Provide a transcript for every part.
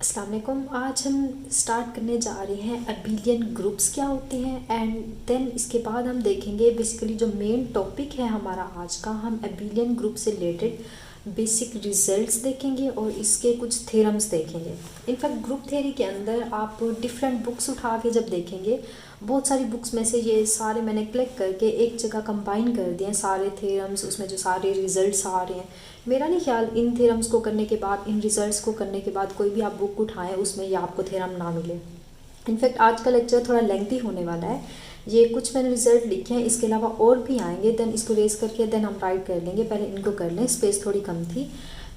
अस्सलाम वालेकुम। आज हम स्टार्ट करने जा रहे हैं अबिलियन ग्रुप्स क्या होते हैं एंड देन इसके बाद हम देखेंगे बेसिकली जो मेन टॉपिक है हमारा आज का, हम अबिलियन ग्रुप से रिलेटेड बेसिक रिजल्ट्स देखेंगे और इसके कुछ थ्योरम्स देखेंगे। इनफैक्ट ग्रुप थ्योरी के अंदर आप डिफरेंट बुक्स उठा के जब देखेंगे, बहुत सारी बुक्स में से ये सारे मैंने क्लिक करके एक जगह कंबाइन कर दिए हैं सारे थ्योरम्स, उसमें जो सारे रिजल्ट्स आ रहे हैं। मेरा नहीं ख्याल इन थ्योरम्स को करने के बाद, इन रिजल्ट्स को करने के बाद कोई भी आप बुक उठाएं उसमें ये आपको थ्योरम ना मिले। इनफैक्ट आज का लेक्चर थोड़ा लेंथी होने वाला है। ये कुछ मैंने रिजल्ट लिखे हैं, इसके अलावा और भी आएंगे, देन इसको रेस करके देन हम राइट कर लेंगे। पहले इनको कर लें, स्पेस थोड़ी कम थी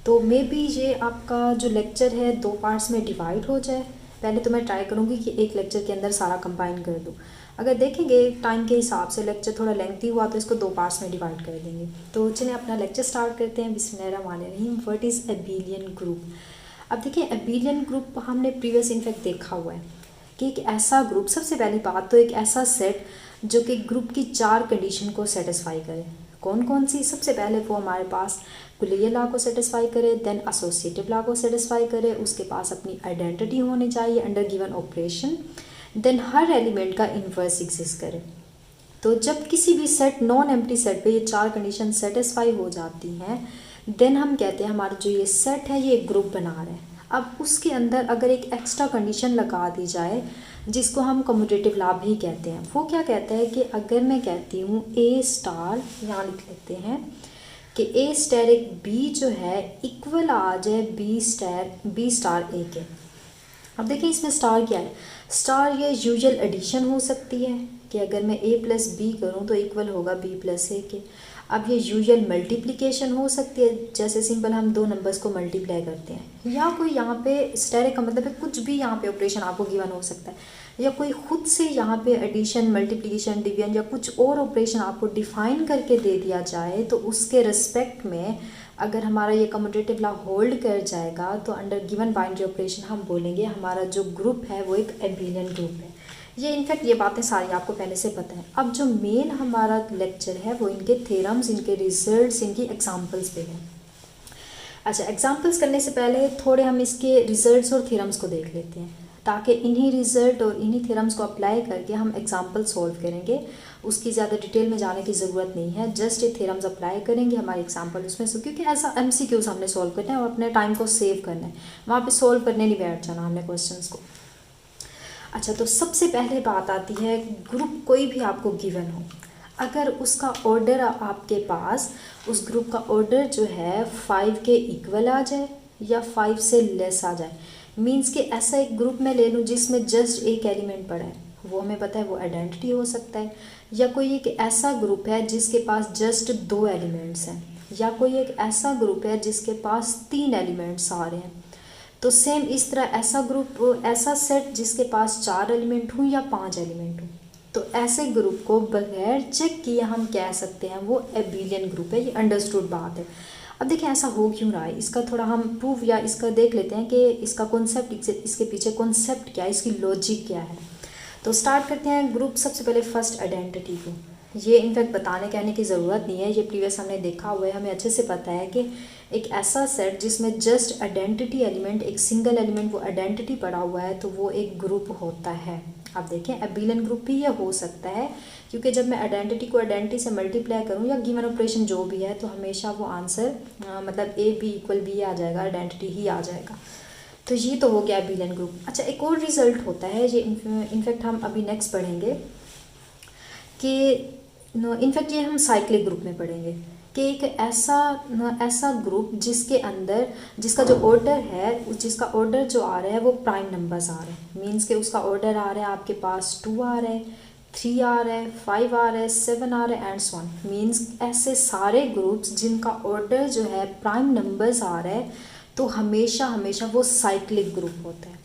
तो मे बी ये आपका जो लेक्चर है 2 पार्ट्स में डिवाइड हो जाए। पहले तो मैं ट्राई करूँगी कि एक लेक्चर के अंदर सारा कंबाइन कर दूँ। अगर देखेंगे टाइम के हिसाब से लेक्चर थोड़ा लेंथी हुआ तो इसको 2 पार्ट्स में डिवाइड कर देंगे। तो चलिए अपना लेक्चर स्टार्ट करते हैं। बिस्मिल्लाहिर्रहमानिर्रहीम। What is abelian group. अब देखिए अबिलियन ग्रुप हमने प्रीवियस इनफैक्ट देखा हुआ है कि एक ऐसा ग्रुप, सबसे पहली बात तो एक ऐसा सेट जो कि ग्रुप की 4 कंडीशन को सेटिस्फाई करे। कौन कौन सी? सबसे पहले वो हमारे पास कुलिया लॉ को सेटिस्फाई करे, देन एसोसिएटिव लॉ को सेटिस्फाई करे, उसके पास अपनी आइडेंटिटी होनी चाहिए अंडर गिवन ऑपरेशन, देन हर एलिमेंट का इन्वर्स एग्जिस्ट करे। तो जब किसी भी सेट, नॉन एम्प्टी सेट पे ये 4 कंडीशन सेटिस्फाई हो जाती हैं, देन हम कहते हैं हमारा जो ये सेट है ये एक ग्रुप बना रहा है। अब उसके अंदर अगर एक एक्स्ट्रा कंडीशन लगा दी जाए जिसको हम कम्यूटेटिव लॉ भी कहते हैं, वो क्या कहता है कि अगर मैं कहती हूँ ए स्टार, यहाँ लिख लेते हैं कि ए स्टार एक बी जो है इक्वल आ जाए बी स्टार ए के। अब देखिए इसमें स्टार क्या है? स्टार ये यूजुअल एडिशन हो सकती है कि अगर मैं a प्लस बी करूँ तो इक्वल होगा b प्लस ए के। अब ये यूजुअल मल्टीप्लिकेशन हो सकती है, जैसे सिंपल हम 2 नंबर्स को मल्टीप्लाई करते हैं, या कोई यहाँ पे स्टेरिक का मतलब है कुछ भी यहाँ पे ऑपरेशन आपको गिवन हो सकता है, या कोई खुद से यहाँ पे एडिशन, मल्टीप्लिकेशन, डिवीजन या कुछ और ऑपरेशन आपको डिफाइन करके दे दिया जाए, तो उसके रिस्पेक्ट में अगर हमारा ये कम्यूटेटिव लॉ होल्ड कर जाएगा तो अंडर गिवन बाइनरी ऑपरेशन हम बोलेंगे हमारा जो ग्रुप है वो एक अबिलियन ग्रुप है। ये इनफैक्ट ये बातें सारी आपको पहले से पता है। अब जो मेन हमारा लेक्चर है वो इनके थ्योरम्स, इनके रिजल्ट्स, इनकी एग्जांपल्स पे है। अच्छा, एग्जांपल्स करने से पहले थोड़े हम इसके रिजल्ट्स और थ्योरम्स को देख लेते हैं, ताकि इन्हीं रिजल्ट और इन्हीं थ्योरम्स को अप्लाई करके हम एग्जांपल सॉल्व करेंगे। उसकी ज़्यादा डिटेल में जाने की ज़रूरत नहीं है, जस्ट ये थ्योरम्स अप्लाई करेंगे, हमारे एग्जांपल उसमें से, क्योंकि ऐसा MCQs हमने सॉल्व करना है और अपने टाइम को सेव करना है, वहाँ पे सॉल्व करने नहीं बैठ जाना हमने क्वेश्चंस को। अच्छा, तो सबसे पहले बात आती है ग्रुप कोई भी आपको गिवन हो, अगर उसका ऑर्डर आपके पास, उस ग्रुप का ऑर्डर जो है 5 के इक्वल आ जाए या 5 से लेस आ जाए, मींस कि ऐसा एक ग्रुप मैं ले लूँ जिसमें जस्ट एक एलिमेंट पड़ा है, वो हमें पता है वो आइडेंटिटी हो सकता है, या कोई एक ऐसा ग्रुप है जिसके पास जस्ट 2 एलिमेंट्स हैं, या कोई एक ऐसा ग्रुप है जिसके पास 3 एलिमेंट्स आ रहे हैं। तो सेम इस तरह ऐसा ग्रुप, ऐसा सेट जिसके पास 4 एलिमेंट हों या 5 एलिमेंट हों, तो ऐसे ग्रुप को बगैर चेक किए हम कह सकते हैं वो अबिलियन ग्रुप है। ये अंडरस्टूड बात है। अब देखिए ऐसा हो क्यों रहा है, इसका थोड़ा हम प्रूफ या इसका देख लेते हैं कि इसका कॉन्सेप्ट, इसके पीछे कॉन्सेप्ट क्या है, इसकी लॉजिक क्या है। तो स्टार्ट करते हैं ग्रुप, सबसे पहले फर्स्ट आइडेंटिटी को। ये इनफैक्ट बताने कहने की ज़रूरत नहीं है, ये प्रीवियस हमने देखा हुआ है, हमें अच्छे से पता है कि एक ऐसा सेट जिसमें जस्ट आइडेंटिटी एलिमेंट, एक सिंगल एलिमेंट वो आइडेंटिटी पड़ा हुआ है, तो वो एक ग्रुप होता है। अब देखें अबिलियन ग्रुप भी ये हो सकता है, क्योंकि जब मैं आइडेंटिटी को आइडेंटिटी से मल्टीप्लाई करूँ या गिवन ऑपरेशन जो भी है, तो हमेशा वो आंसर मतलब A B इक्वल B आ जाएगा, आइडेंटिटी ही आ जाएगा। तो ये तो हो गया अबिलियन ग्रुप। अच्छा, एक और रिजल्ट होता है, ये इनफैक्ट हम अभी नेक्स्ट पढ़ेंगे कि इनफैक्ट ये हम साइक्लिक ग्रुप में पढ़ेंगे कि एक ऐसा ग्रुप जिसके अंदर, जिसका जो ऑर्डर है, जिसका ऑर्डर जो आ रहा है वो प्राइम नंबर्स आ रहे हैं, मींस के उसका ऑर्डर आ रहा है आपके पास 2 आ रहा है, 3 आ रहा है, 5 आ रहा है, 7 आ रहा है एंड सो ऑन। मींस ऐसे सारे ग्रुप्स जिनका ऑर्डर जो है प्राइम नंबर्स आ रहा है, तो हमेशा हमेशा वो साइक्लिक ग्रुप होता है।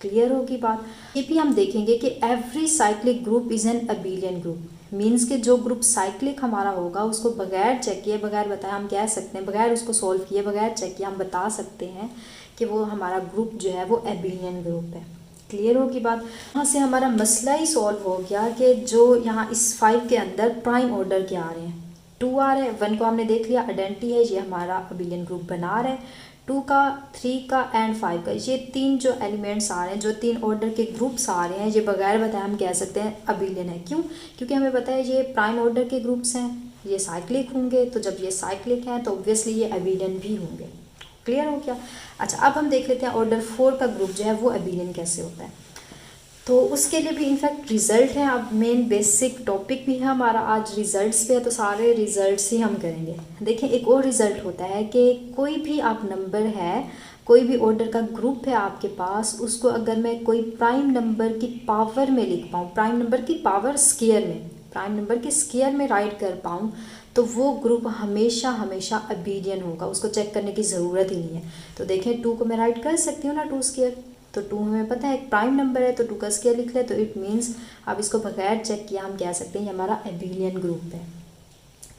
क्लियर होगी बात। ये भी हम देखेंगे कि every cyclic group is an abelian group, means के जो ग्रुप साइक्लिक हमारा होगा उसको बगैर चेक किए, बगैर बताए हम कह सकते हैं, बगैर उसको सॉल्व किए, बगैर चेक किए हम बता सकते हैं कि वो हमारा ग्रुप जो है वो अबिलियन ग्रुप है। क्लियर होगी बात। यहाँ से हमारा मसला ही सॉल्व हो गया कि जो यहाँ इस 5 के अंदर प्राइम ऑर्डर के आ रहे हैं, 2 आ रहे हैं, 1 को हमने देख लिया आइडेंटिटी है, ये हमारा अबिलियन ग्रुप बना रहा है, 2 का, 3 का एंड 5 का, ये 3 जो एलिमेंट्स आ रहे हैं, जो 3 ऑर्डर के ग्रुप्स आ रहे हैं, ये बगैर बताए हम कह सकते हैं अबिलियन है। क्यों? क्योंकि हमें पता है ये प्राइम ऑर्डर के ग्रुप्स हैं, ये साइक्लिक होंगे, तो जब ये साइक्लिक हैं तो ऑब्वियसली ये अबिलियन भी होंगे। क्लियर हो गया? अच्छा, अब हम देख लेते हैं ऑर्डर 4 का ग्रुप जो है वो अबिलियन कैसे होता है। तो उसके लिए भी इनफैक्ट रिज़ल्ट है। अब मेन बेसिक टॉपिक भी है हमारा आज रिज़ल्ट्स पे है, तो सारे रिज़ल्ट्स ही हम करेंगे। देखिए, एक और रिज़ल्ट होता है कि कोई भी आप नंबर है, कोई भी ऑर्डर का ग्रुप है आपके पास, उसको अगर मैं कोई प्राइम नंबर की पावर में लिख पाऊँ, प्राइम नंबर की पावर स्क्वायर में, प्राइम नंबर के स्क्वायर में राइट कर पाऊँ, तो वो ग्रुप हमेशा हमेशा अबिलियन होगा, उसको चेक करने की ज़रूरत ही नहीं है। तो देखें, 2 को मैं राइट कर सकती हूँ ना 2 स्क्वायर, तो 2 हमें पता है एक प्राइम नंबर है, तो 2 का स्क्वायर लिख ले, तो इट मीन्स अब इसको बगैर चेक किया हम कह सकते हैं ये हमारा अबिलियन ग्रुप है।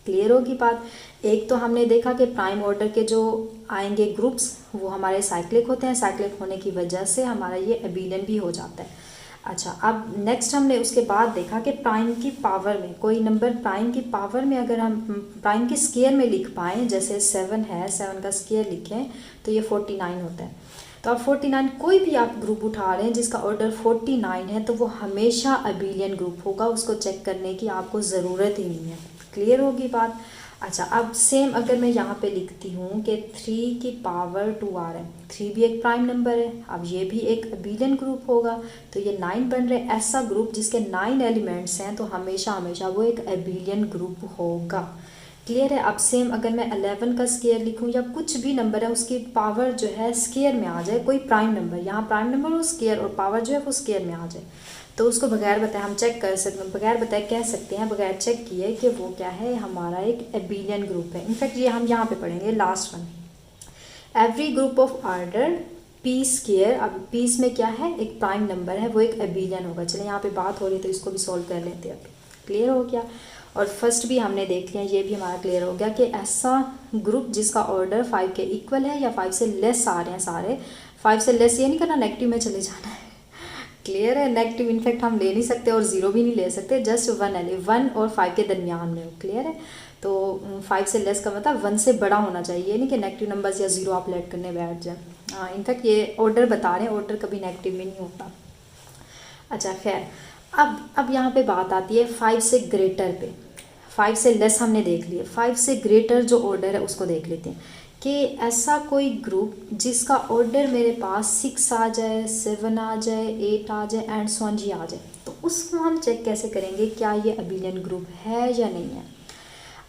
क्लियर होगी बात? एक तो हमने देखा कि प्राइम ऑर्डर के जो आएंगे ग्रुप्स वो हमारे साइक्लिक होते हैं, साइक्लिक होने की वजह से हमारा ये अबिलियन भी हो जाता है। अच्छा, अब नेक्स्ट हमने उसके बाद देखा कि प्राइम की पावर में कोई नंबर प्राइम की पावर में अगर हम प्राइम के स्क्वायर में लिख पाएँ, जैसे 7 है, 7 का स्क्वायर लिखें तो ये 49 होता है। तो अब 49 कोई भी आप ग्रुप उठा रहे हैं जिसका ऑर्डर 49 है, तो वो हमेशा अबिलियन ग्रुप होगा, उसको चेक करने की आपको ज़रूरत ही नहीं है। क्लियर होगी बात? अच्छा, अब सेम अगर मैं यहाँ पे लिखती हूँ कि 3 की पावर 2 आ रहा है, 3 भी एक प्राइम नंबर है, अब ये भी एक अबिलियन ग्रुप होगा, तो ये 9 बन रहे। ऐसा ग्रुप जिसके 9 एलिमेंट्स हैं तो हमेशा हमेशा वो एक अबिलियन ग्रुप होगा। क्लियर है? अब सेम अगर मैं 11 का स्क्वायर लिखूँ या कुछ भी नंबर है उसकी पावर जो है स्क्वायर में आ जाए, कोई प्राइम नंबर, यहाँ प्राइम नंबर हो स्क्वायर और पावर जो है वो स्क्वायर में आ जाए, तो उसको बगैर बताए हम चेक कर सकते हैं, बगैर बताए कह सकते हैं, बगैर चेक किए कि वो क्या है, हमारा एक अबिलियन ग्रुप है। इनफैक्ट ये हम यहाँ पे पढ़ेंगे last one, every group of order P square. अब पी में क्या है, एक प्राइम नंबर है, वो एक अबिलियन होगा। चलिए, यहाँ पे बात हो रही है तो इसको भी सॉल्व कर लेते हैं। क्लियर हो गया? और फर्स्ट भी हमने देख लिया, ये भी हमारा क्लियर हो गया कि ऐसा ग्रुप जिसका ऑर्डर 5 के इक्वल है या 5 से लेस आ रहे हैं सारे, 5 से लेस ये नहीं करना, नेगेटिव में चले जाना है। क्लियर है? नेगेटिव इनफैक्ट हम ले नहीं सकते और 0 भी नहीं ले सकते, जस्ट 1 और 5 के दरमियान में हो। क्लियर है? तो 5 से लेस का मतलब 1 से बड़ा होना चाहिए, नहीं कि नेगेटिव नंबर्स या 0 आप लेट करने बैठ जाए। हाँ, इनफैक्ट ये ऑर्डर बता रहे हैं, ऑर्डर कभी नेगेटिव में नहीं होता। अच्छा, खैर, अब यहाँ पे बात आती है 5 से ग्रेटर पे। 5 से लेस हमने देख लिए, 5 से ग्रेटर जो ऑर्डर है उसको देख लेते हैं कि ऐसा कोई ग्रुप जिसका ऑर्डर मेरे पास 6 आ जाए, 7 आ जाए, 8 आ जाए एंड सो ऑन जी आ जाए, तो उसको हम चेक कैसे करेंगे क्या ये अबिलियन ग्रुप है या नहीं है।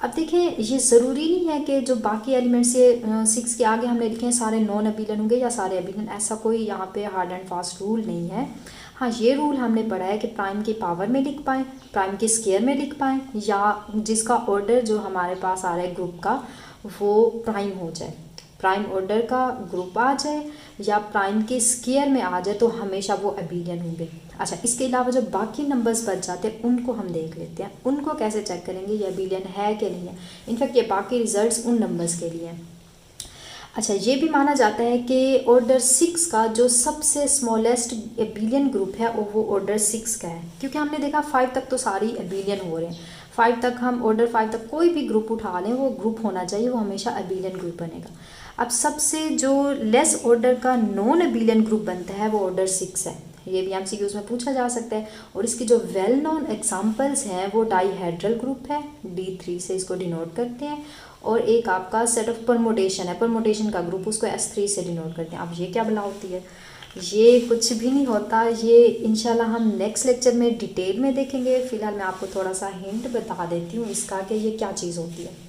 अब देखें, ये ज़रूरी नहीं है कि जो बाकी एलिमेंट्स ये 6 के आगे हमने लिखे हैं सारे नॉन अबिलियन होंगे या सारे अबिलियन, ऐसा कोई यहाँ पे हार्ड एंड फास्ट रूल नहीं है। हाँ, ये रूल हमने पढ़ा है कि प्राइम की पावर में लिख पाएँ, प्राइम के स्क्वायर में लिख पाएँ, या जिसका ऑर्डर जो हमारे पास आ रहा है ग्रुप का वो प्राइम हो जाए, प्राइम ऑर्डर का ग्रुप आ जाए या प्राइम के स्क्वायर में आ जाए, तो हमेशा वो अबिलियन होंगे। अच्छा, इसके अलावा जो बाकी नंबर्स बच जाते हैं उनको हम देख लेते हैं, उनको कैसे चेक करेंगे ये अबिलियन है कि नहीं है। इनफैक्ट ये बाकी रिजल्ट्स उन नंबर्स के लिए हैं। अच्छा, ये भी माना जाता है कि ऑर्डर 6 का जो सबसे स्मॉलेस्ट अबिलियन ग्रुप है वो ऑर्डर 6 का है, क्योंकि हमने देखा 5 तक तो सारी अबिलियन हो रहे हैं, 5 तक हम ऑर्डर 5 तक कोई भी ग्रुप उठा लें वो ग्रुप होना चाहिए, वो हमेशा अबिलियन ग्रुप बनेगा। अब सबसे जो लेस ऑर्डर का नॉन अबिलियन ग्रुप बनता है वो ऑर्डर 6 है, ये भी एमसीक्यूज में पूछा जा सकता है। और इसकी जो वेल नोन एग्जांपल्स हैं वो डाईहेड्रल ग्रुप है, D3 से इसको डिनोट करते हैं, और एक आपका सेट ऑफ परमुटेशन है, परमुटेशन का ग्रुप, उसको S3 से डिनोट करते हैं। अब ये क्या बला होती है, ये कुछ भी नहीं होता, ये इंशाल्लाह हम नेक्स्ट लेक्चर में डिटेल में देखेंगे। फिलहाल मैं आपको थोड़ा सा हिंट बता देती हूँ इसका कि ये क्या चीज़ होती है।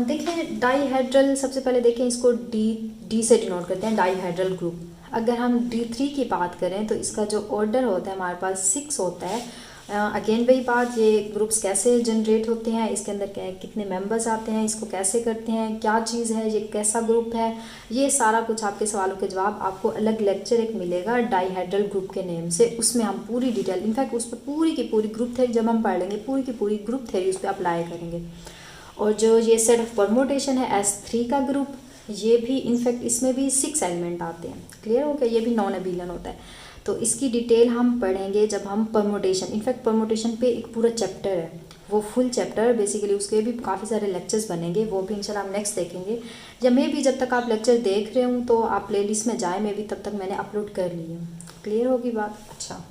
देखें, डाईहेड्रल सबसे पहले देखें, इसको डी से डिनोट करते हैं, डाईहेड्रल ग्रुप। अगर हम D3 की बात करें तो इसका जो ऑर्डर होता है हमारे पास 6 होता है। अगेन वही बात, ये ग्रुप्स कैसे जनरेट होते हैं, इसके अंदर कितने मेंबर्स आते हैं, इसको कैसे करते हैं, क्या चीज़ है, ये कैसा ग्रुप है, ये सारा कुछ आपके सवालों के जवाब आपको अलग लेक्चर एक मिलेगा डाईहेड्रल ग्रुप के नेम से, उसमें हम पूरी डिटेल, इनफैक्ट उस पर पूरी की पूरी ग्रुप थ्योरी जब हम पढ़ लेंगे, पूरी की पूरी ग्रुप थ्योरी उस पर अप्लाई करेंगे। और जो ये सेट ऑफ परमुटेशन है S3 का ग्रुप, ये भी इनफैक्ट इसमें भी 6 एलिमेंट आते हैं। क्लियर हो गया? ये भी नॉन अबिलियन होता है, तो इसकी डिटेल हम पढ़ेंगे जब हम परमुटेशन, इनफैक्ट परमुटेशन पे एक पूरा चैप्टर है, वो फुल चैप्टर बेसिकली उसके भी काफ़ी सारे लेक्चर्स बनेंगे, वो भी इंशाल्लाह हम नेक्स्ट देखेंगे। या मे भी जब तक आप लेक्चर देख रहे हूँ तो आप प्लेलिस्ट में जाए, मे भी तब तक मैंने अपलोड कर ली हूँ। क्लियर होगी बात? अच्छा,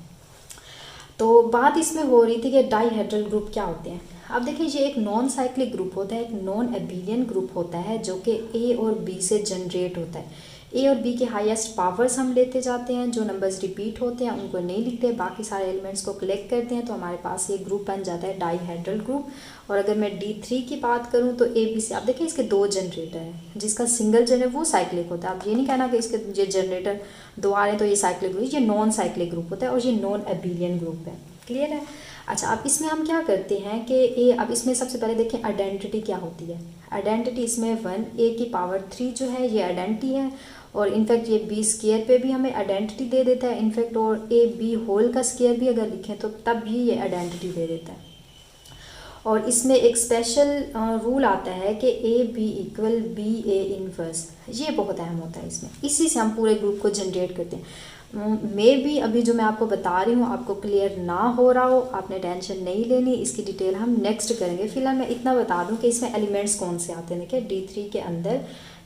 तो बात इसमें हो रही थी कि डाईहेड्रल ग्रुप क्या होते हैं। अब देखिए, ये एक नॉन साइक्लिक ग्रुप होता है, एक नॉन एबिलियन ग्रुप होता है जो कि ए और बी से जनरेट होता है। ए और बी के हाईएस्ट पावर्स हम लेते जाते हैं, जो नंबर्स रिपीट होते हैं उनको नहीं लिखते, बाकी सारे एलिमेंट्स को कलेक्ट करते हैं, तो हमारे पास ये ग्रुप बन जाता है डाईहेड्रल ग्रुप। और अगर मैं D3 की बात करूं तो ए बी से, आप देखिए इसके दो जनरेटर हैं, जिसका सिंगल जनरेटर वो साइक्लिक होता है। आप ये नहीं कहना कि इसके ये जनरेटर दो आ रहे हैं तो ये साइक्लिक ग्रुप, ये नॉन साइक्लिक ग्रुप होता है और ये नॉन एबिलियन ग्रुप है। क्लियर है? अच्छा, अब इसमें हम क्या करते हैं कि अब इसमें सबसे पहले देखें आइडेंटिटी क्या होती है। आइडेंटिटी इसमें 1 A⁴ जो है ये आइडेंटिटी है, और इनफैक्ट ये B² पे भी हमें आइडेंटिटी दे देता है इनफैक्ट, और AB² भी अगर लिखें तो तब भी ये आइडेंटिटी दे देता है। और इसमें एक स्पेशल रूल आता है कि AB = BA इनवर्स, ये बहुत अहम होता है इसमें, इसी से हम पूरे ग्रुप को जनरेट करते हैं। मे भी अभी जो मैं आपको बता रही हूँ आपको क्लियर ना हो रहा हो, आपने टेंशन नहीं लेनी, इसकी डिटेल हम नेक्स्ट करेंगे। फिलहाल मैं इतना बता दूँ कि इसमें एलिमेंट्स कौन से आते हैं। देखिए D3 के अंदर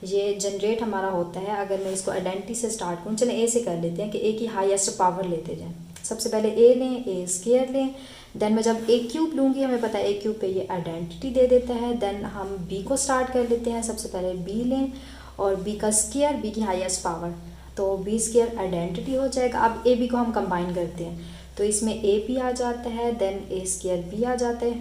ये जनरेट हमारा होता है। अगर मैं इसको आइडेंटिटी से स्टार्ट करूँ, चलें ए से कर लेते हैं कि ए की हाईएस्ट पावर लेते जाएँ। सबसे पहले ए लें, A² लें, देन मैं जब A³ लूँगी, हमें पता है A³ पे ये आइडेंटिटी दे देता है। देन हम B को स्टार्ट कर लेते हैं, सबसे पहले B लें और B² B की हाईएस्ट पावर, तो B² आइडेंटिटी हो जाएगा। अब AB को हम कंबाइन करते हैं तो इसमें AB आ जाता है, देन A² B आ जाता है,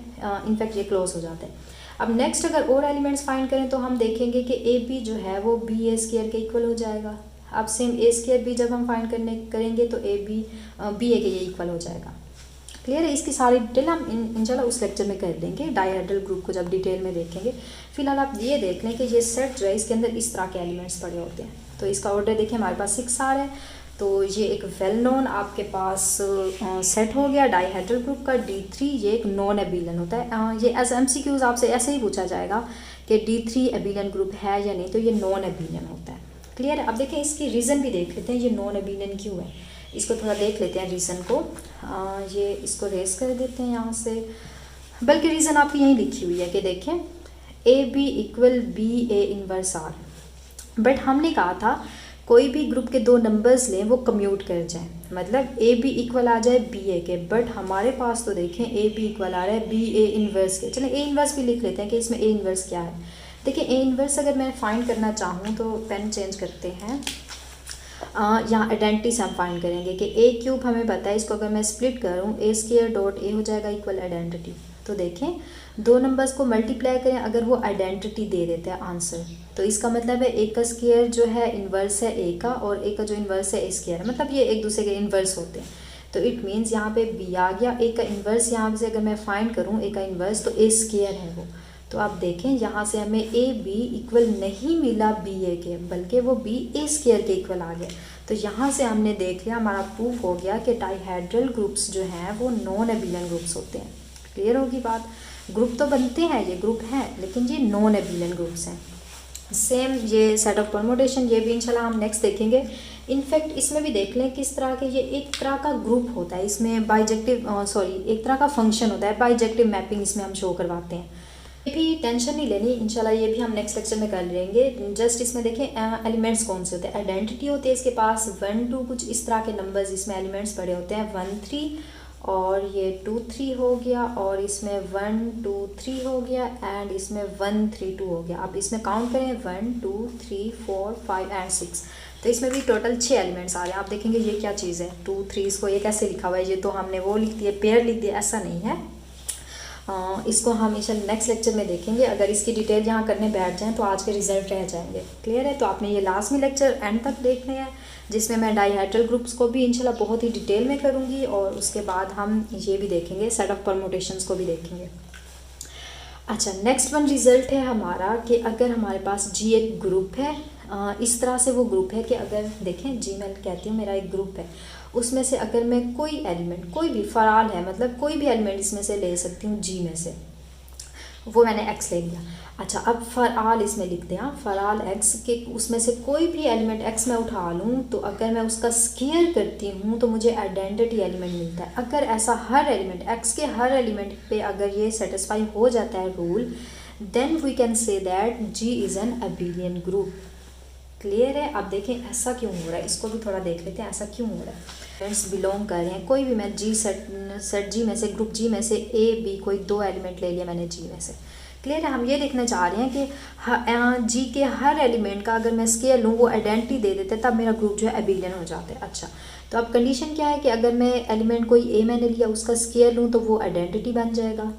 इनफैक्ट ये क्लोज हो जाता है। अब नेक्स्ट अगर और एलिमेंट्स फाइंड करें तो हम देखेंगे कि AB जो है वो BA² के इक्वल हो जाएगा। अब सेम A² B जब हम फाइंड करेंगे तो AB BA के ये इक्वल हो जाएगा। क्लियर है? इसकी सारी डिटेल हम इंशाल्लाह उस लेक्चर में कर लेंगे, डाईहेड्रल ग्रुप को जब डिटेल में देखेंगे। फिलहाल आप ये देख लें कि ये सेट जो है इसके अंदर इस तरह के एलिमेंट्स पड़े होते हैं। तो इसका ऑर्डर देखिए, हमारे पास 6 आ रहा है, तो ये एक वेल नोन आपके पास सेट हो गया डाईहेड्रल ग्रुप का। D3 ये एक नॉन एबिलियन होता है। ये एज MCQs आपसे ऐसे ही पूछा जाएगा कि D3 एबिलियन ग्रुप है या नहीं, तो ये नॉन एबिलियन होता है। क्लियर है? अब देखें इसकी रीज़न भी देख लेते हैं, ये नॉन एबिलियन क्यों है, इसको थोड़ा देख लेते हैं रीज़न को। ये इसको रेस कर देते हैं यहाँ से, बल्कि रीज़न आपकी यहीं लिखी हुई है कि देखें AB = BA inverse R। But हमने कहा था कोई भी ग्रुप के दो नंबर्स लें वो कम्यूट कर जाएं, मतलब AB इक्वल आ जाए BA के। बट हमारे पास तो देखें AB इक्वल आ रहा है BA इनवर्स के। चलें A इनवर्स भी लिख लेते हैं कि इसमें A इनवर्स क्या है। देखिए A इनवर्स अगर मैं फाइंड करना चाहूँ तो पेन चेंज करते हैं, यहाँ आइडेंटिटी से हम फाइंड करेंगे कि A³ हमें पता है, इसको अगर मैं स्प्लिट करूँ A² हो जाएगा इक्वल आइडेंटिटी। तो देखें दो नंबर्स को मल्टीप्लाई करें, अगर वो आइडेंटिटी दे देते हैं आंसर, तो इसका मतलब है A का स्क्वायर जो है इन्वर्स है A का, और A का जो इन्वर्स है A², मतलब ये एक दूसरे के इन्वर्स होते हैं। तो इट मीन्स यहाँ पे B आ गया, A का इन्वर्स यहाँ से अगर मैं फाइंड करूँ A का इन्वर्स, तो A² है वो। तो आप देखें यहाँ से हमें AB इक्वल नहीं मिला BA के, बल्कि वो B A² के इक्वल आ गया। तो यहाँ से हमने देख लिया, हमारा प्रूफ हो गया कि डाईहेड्रल ग्रुप्स जो हैं वो नॉन एबिलियन ग्रुप्स होते हैं। क्लियर होगी बात? ग्रुप तो बनते हैं, ये ग्रुप हैं, लेकिन ये नॉन एबिलियन ग्रुप्स हैं। सेम ये सेट ऑफ परमुटेशन, ये भी इंशाल्लाह हम नेक्स्ट देखेंगे। इनफैक्ट इसमें भी देख लें किस तरह के ये एक तरह का ग्रुप होता है, इसमें बाइजेक्टिव एक तरह का फंक्शन होता है, बाइजेक्टिव मैपिंग इसमें हम शो करवाते हैं। ये भी टेंशन नहीं लेनी, इंशाल्लाह ये भी हम नेक्स्ट लेक्चर में कर लेंगे। जस्ट इसमें देखें एलिमेंट्स कौन से होते हैं। आइडेंटिटी होती है इसके पास 1 2 कुछ इस तरह के नंबर्स इसमें एलिमेंट्स पड़े होते हैं, 1 3 और ये 2 3 हो गया, और इसमें 1 2 3 हो गया, एंड इसमें 1 3 2 हो गया। आप इसमें काउंट करें 1 2 3 4 5 एंड 6, तो इसमें भी टोटल 6 एलिमेंट्स आ रहे हैं। आप देखेंगे ये क्या चीज़ है 2 3, इसको ये कैसे लिखा हुआ है, ये तो हमने वो लिख दिया पेयर लिख दिया, ऐसा नहीं है। इसको हम इंशाल्लाह नेक्स्ट लेक्चर में देखेंगे। अगर इसकी डिटेल यहाँ करने बैठ जाएं तो आज के रिजल्ट रह जाएंगे। क्लियर है? तो आपने ये लास्ट में लेक्चर एंड तक देखने हैं, जिसमें मैं डाईहेड्रल ग्रुप्स को भी इंशाल्लाह बहुत ही डिटेल में करूँगी, और उसके बाद हम ये भी देखेंगे, सेट ऑफ परमुटेशंस को भी देखेंगे। अच्छा, नेक्स्ट वन रिज़ल्ट है हमारा कि अगर हमारे पास G एक ग्रुप है, इस तरह से वो ग्रुप है कि अगर देखें G मैं कहती हूँ मेरा एक ग्रुप है, उसमें से अगर मैं कोई एलिमेंट, कोई भी फराल है, मतलब कोई भी एलिमेंट इसमें से ले सकती हूँ G में से, वो मैंने एक्स ले लिया। अच्छा, अब फॉर ऑल इसमें लिख दें, फॉर ऑल एक्स के उसमें से कोई भी एलिमेंट एक्स में उठा लूँ तो अगर मैं उसका स्क्वायर करती हूँ तो मुझे आइडेंटिटी एलिमेंट मिलता है। अगर ऐसा हर एलिमेंट एक्स के हर एलिमेंट पे अगर ये सेटिस्फाई हो जाता है rule, then we can say that G is an abelian group. Clear है? अब देखें ऐसा क्यों हो रहा है, इसको भी थोड़ा देख लेते हैं ऐसा क्यों हो रहा है। फ्रेंड्स बिलोंग कर रहे हैं कोई भी, मैं जी सेट जी में से, ग्रुप जी में से ए बी कोई 2 एलिमेंट ले लिया मैंने जी में से। क्लियर है? हम ये देखना चाह रहे हैं कि जी के हर एलिमेंट का अगर मैं स्केयर लूँ वो आइडेंटिटी दे देते तब मेरा ग्रुप जो है अबेलियन हो जाता है। अच्छा, तो अब कंडीशन क्या है कि अगर मैं एलिमेंट कोई ए मैंने लिया उसका स्केयर लूँ तो वो आइडेंटिटी बन जाएगा,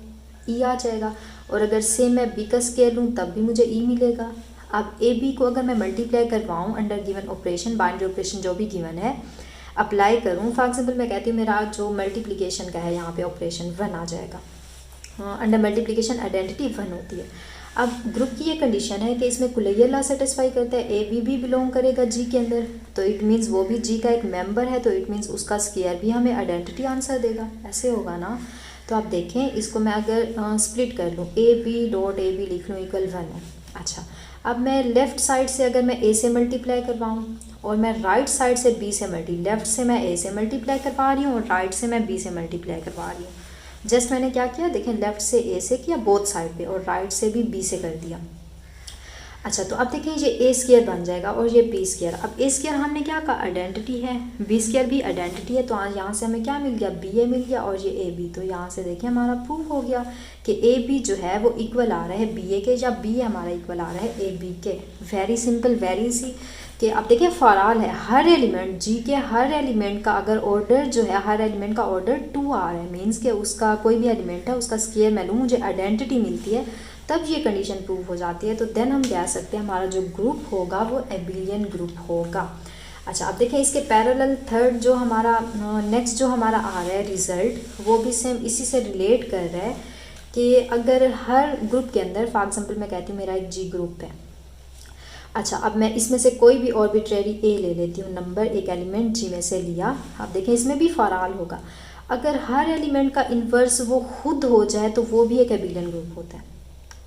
ई आ जाएगा। और अगर सेम मैं बी का स्केयर लूँ तब भी मुझे ई मिलेगा। अब ए बी को अगर मैं मल्टीप्लाई करवाऊँ under given operation, binary operation जो भी गिवन है अप्लाई करूँ, फॉर एग्जाम्पल मैं कहती हूँ मेरा जो मल्टीप्लिकेशन का है यहाँ पे ऑपरेशन 1 आ जाएगा। अंडर मल्टीप्लिकेशन आइडेंटिटी 1 होती है। अब ग्रुप की ये कंडीशन है कि इसमें कुलैयर लॉ सेटिस्फाई करता है, ए बी भी बिलोंग करेगा जी के अंदर, तो इट मीन्स वो भी जी का एक मेंबर है, तो इट मीन्स उसका स्केयर भी हमें आइडेंटिटी आंसर देगा। ऐसे होगा ना? तो आप देखें इसको मैं अगर स्प्लिट कर लूँ, A B dot A B लिख लूँ इक्वल 1 है। अच्छा, अब मैं लेफ़्ट साइड से अगर मैं ए से मल्टीप्लाई करवाऊँ और मैं राइट साइड से बी से लेफ़्ट से मैं ए से मल्टीप्लाई करवा रही हूँ और राइट से मैं बी से मल्टीप्लाई करवा रही हूँ। जस्ट मैंने क्या किया देखें, लेफ़्ट से ए से किया बोथ साइड पे और राइट से भी बी से कर दिया। अच्छा, तो अब देखें ये ए स्क्वायर बन जाएगा और ये बी स्क्वायर। अब ए स्क्वायर हमने क्या कहा आइडेंटिटी है, बी स्क्वायर भी आइडेंटिटी है, तो यहाँ से हमें क्या मिल गया बी ए मिल गया और ये ए बी। तो यहाँ से देखिए हमारा प्रूफ हो गया कि ए बी जो है वो इक्वल आ रहा है बी ए के, या बी हमारा इक्वल आ रहा है ए बी के। Very simple, very easy. कि अब देखिए फॉर ऑल है, हर एलिमेंट जी के हर एलिमेंट का अगर ऑर्डर जो है हर एलिमेंट का ऑर्डर 2 आ रहा है, मीन्स कि उसका कोई भी एलिमेंट है उसका स्क्वायर मैं लूँ मुझे आइडेंटिटी मिलती है, तब ये कंडीशन प्रूव हो जाती है। तो देन हम कह सकते हैं हमारा जो ग्रुप होगा वो अबेलियन ग्रुप होगा। अच्छा, अब देखें इसके पैरेलल थर्ड जो हमारा नेक्स्ट जो हमारा आ रहा है रिज़ल्ट, वो भी सेम इसी से रिलेट कर रहा है कि अगर हर ग्रुप के अंदर, फॉर एग्जांपल मैं कहती हूँ मेरा एक जी ग्रुप है। अच्छा, अब मैं इसमें से कोई भी आर्बिट्रेरी ए ले लेती हूँ, नंबर एक एलिमेंट जी में से लिया। अब देखें इसमें भी फॉर ऑल होगा, अगर हर एलिमेंट का इन्वर्स वो खुद हो जाए तो वो भी एक अबेलियन ग्रुप होता है।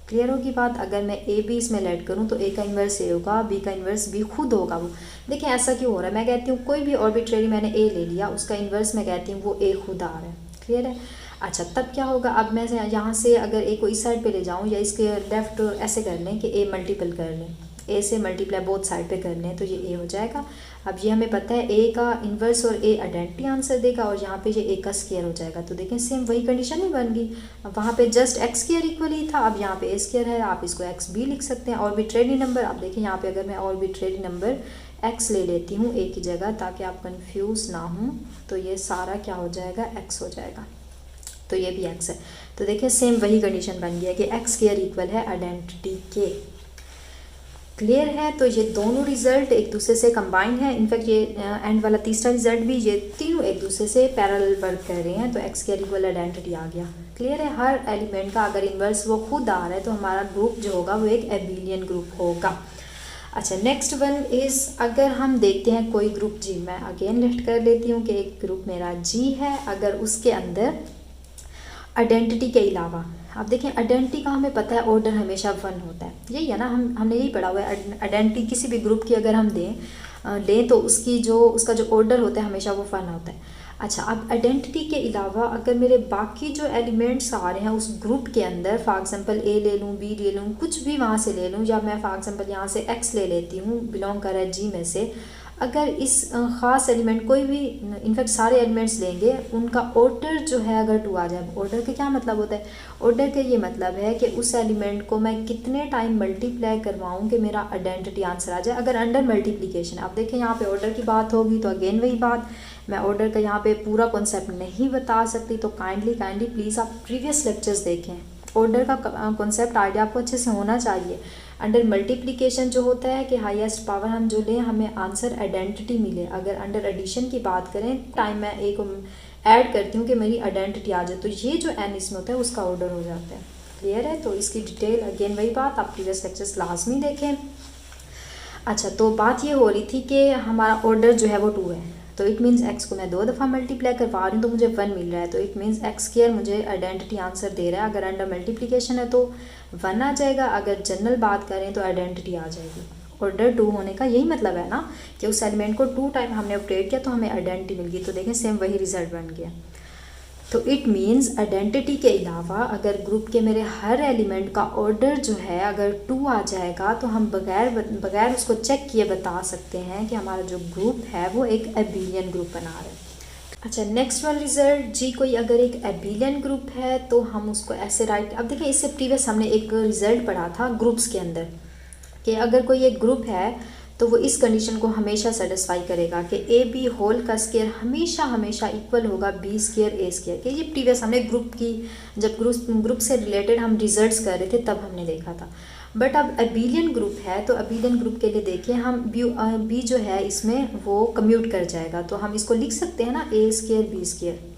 क्लियर होगी बात? अगर मैं ए बी इसमें लेट करूँ तो ए का इन्वर्स ए होगा, बी का इन्वर्स बी खुद होगा। वो देखें ऐसा क्यों हो रहा है, मैं कहती हूँ कोई भी आर्बिट्रेरी मैंने ए ले लिया, उसका इन्वर्स मैं कहती हूँ वो ए खुद आ रहा है। क्लियर है? अच्छा, तब क्या होगा, अब मैं यहाँ से अगर ए को इस साइड पे ले जाऊँ या इसके लेफ्ट ऐसे कर लें कि ए मल्टीपल कर लें, ए से मल्टीप्लाई बोथ साइड पे कर लें तो ये ए हो जाएगा। अब ये हमें पता है ए का इन्वर्स और ए आइडेंटिटी आंसर देगा और यहाँ पे ये ए का स्क्वायर हो जाएगा। तो देखें सेम वही कंडीशन ही बन गई। अब वहाँ पे जस्ट एक्स स्क्वायर इक्वल ही था, अब यहाँ पे ए स्क्वायर है, आप इसको एक्स भी लिख सकते हैं। आर्बिट्रेरी नंबर, आप देखें यहाँ पे अगर मैं आर्बिट्रेरी नंबर एक्स ले लेती हूँ ए की जगह ताकि आप कन्फ्यूज़ ना हों, तो ये सारा क्या हो जाएगा एक्स हो जाएगा, तो ये भी एक्स है। तो देखिए सेम वही कंडीशन बन गया कि एक्स स्क्वायर इक्वल है आइडेंटिटी के। क्लियर है? तो ये दोनों रिजल्ट एक दूसरे से कंबाइन है, इनफैक्ट ये एंड वाला तीसरा रिजल्ट भी, ये तीनों एक दूसरे से पैरेलल वर्क कर रहे हैं। तो एक्स स्क्वायर इक्वल आइडेंटिटी आ गया। क्लियर है? हर एलिमेंट का अगर इन्वर्स वो खुद आ रहा है तो हमारा ग्रुप जो होगा वो एक अबेलियन ग्रुप होगा। अच्छा, नेक्स्ट वन इज़, अगर हम देखते हैं कोई ग्रुप जी, मैं अगेन लिस्ट कर लेती हूँ कि एक ग्रुप मेरा जी है, अगर उसके अंदर आइडेंटिटी के अलावा, आप देखें आइडेंटिटी का हमें पता है ऑर्डर हमेशा 1 होता है, यही है ना, हमने यही पढ़ा हुआ है। आइडेंटिटी किसी भी ग्रुप की अगर हम लें तो उसका जो ऑर्डर होता है हमेशा वो 1 होता है। अच्छा, अब आइडेंटिटी के अलावा अगर मेरे बाकी जो एलिमेंट्स आ रहे हैं उस ग्रुप के अंदर, फॉर एग्जांपल ए ले लूँ, बी ले लूँ, कुछ भी वहाँ से ले लूँ, या मैं फॉर एग्जांपल यहाँ से एक्स ले लेती हूँ, बिलोंग कर रहा है जी में से, अगर इस ख़ास एलिमेंट कोई भी, इनफैक्ट सारे एलिमेंट्स लेंगे, उनका ऑर्डर जो है अगर 2 आ जाए, ऑर्डर का क्या मतलब होता है, ऑर्डर का ये मतलब है कि उस एलिमेंट को मैं कितने टाइम मल्टीप्लाई करवाऊँ कि मेरा आइडेंटिटी आंसर आ जाए, अगर अंडर मल्टीप्लिकेशन। आप देखें यहाँ पे ऑर्डर की बात होगी तो अगेन वही बात, मैं ऑर्डर का यहाँ पे पूरा कॉन्सेप्ट नहीं बता सकती, तो काइंडली प्लीज़ आप प्रीवियस लेक्चर्स देखें। ऑर्डर का कॉन्सेप्ट आइडिया आपको अच्छे से होना चाहिए। अंडर मल्टीप्लिकेशन जो होता है कि हाईएस्ट पावर हम जो लें हमें आंसर आइडेंटिटी मिले। अगर अंडर एडिशन की बात करें, टाइम मैं एक ऐड करती हूँ कि मेरी आइडेंटिटी आ जाए, तो ये जो एन इसमें होता है उसका ऑर्डर हो जाता है। क्लियर है? तो इसकी डिटेल अगेन वही बात, आप प्रीवियस लेक्चर्स लाजमी देखें। अच्छा, तो बात ये हो रही थी कि हमारा ऑर्डर जो है वो 2 है, तो इट मीन्स x को मैं 2 दफ़ा मल्टीप्लाई करवा रही हूँ तो मुझे 1 मिल रहा है, तो इट मीन्स x स्क्वायर मुझे आइडेंटिटी आंसर दे रहा है। अगर अंडर मल्टीप्लिकेशन है तो 1 आ जाएगा, अगर जनरल बात करें तो आइडेंटिटी आ जाएगी। ऑर्डर 2 होने का यही मतलब है ना कि उस एलिमेंट को 2 टाइम हमने ऑपरेट किया तो हमें आइडेंटिटी मिल गई। तो देखें सेम वही रिजल्ट बन गया। तो इट मीन्स आइडेंटिटी के अलावा अगर ग्रुप के मेरे हर एलिमेंट का ऑर्डर जो है अगर 2 आ जाएगा तो हम बगैर उसको चेक किए बता सकते हैं कि हमारा जो ग्रुप है वो एक एबिलियन ग्रुप बना रहा है। अच्छा, नेक्स्ट वाला रिजल्ट जी, कोई अगर एक एबिलियन ग्रुप है तो हम उसको ऐसे राइट, अब देखिए इससे प्रीवियस हमने एक रिजल्ट पढ़ा था ग्रुप्स के अंदर कि अगर कोई एक ग्रुप है तो वो इस कंडीशन को हमेशा सेटिस्फाई करेगा कि ए बी होल का स्केयर हमेशा इक्वल होगा बी स्केयर ए स्केयर के। ये प्रीवियस हमने ग्रुप की जब ग्रुप से रिलेटेड हम रिजल्ट्स कर रहे थे तब हमने देखा था। बट अब एबिलियन ग्रुप है तो एबिलियन ग्रुप के लिए देखिए हम बी जो है इसमें वो कम्यूट कर जाएगा, तो हम इसको लिख सकते हैं ना ए स्केयर बी स्केयर।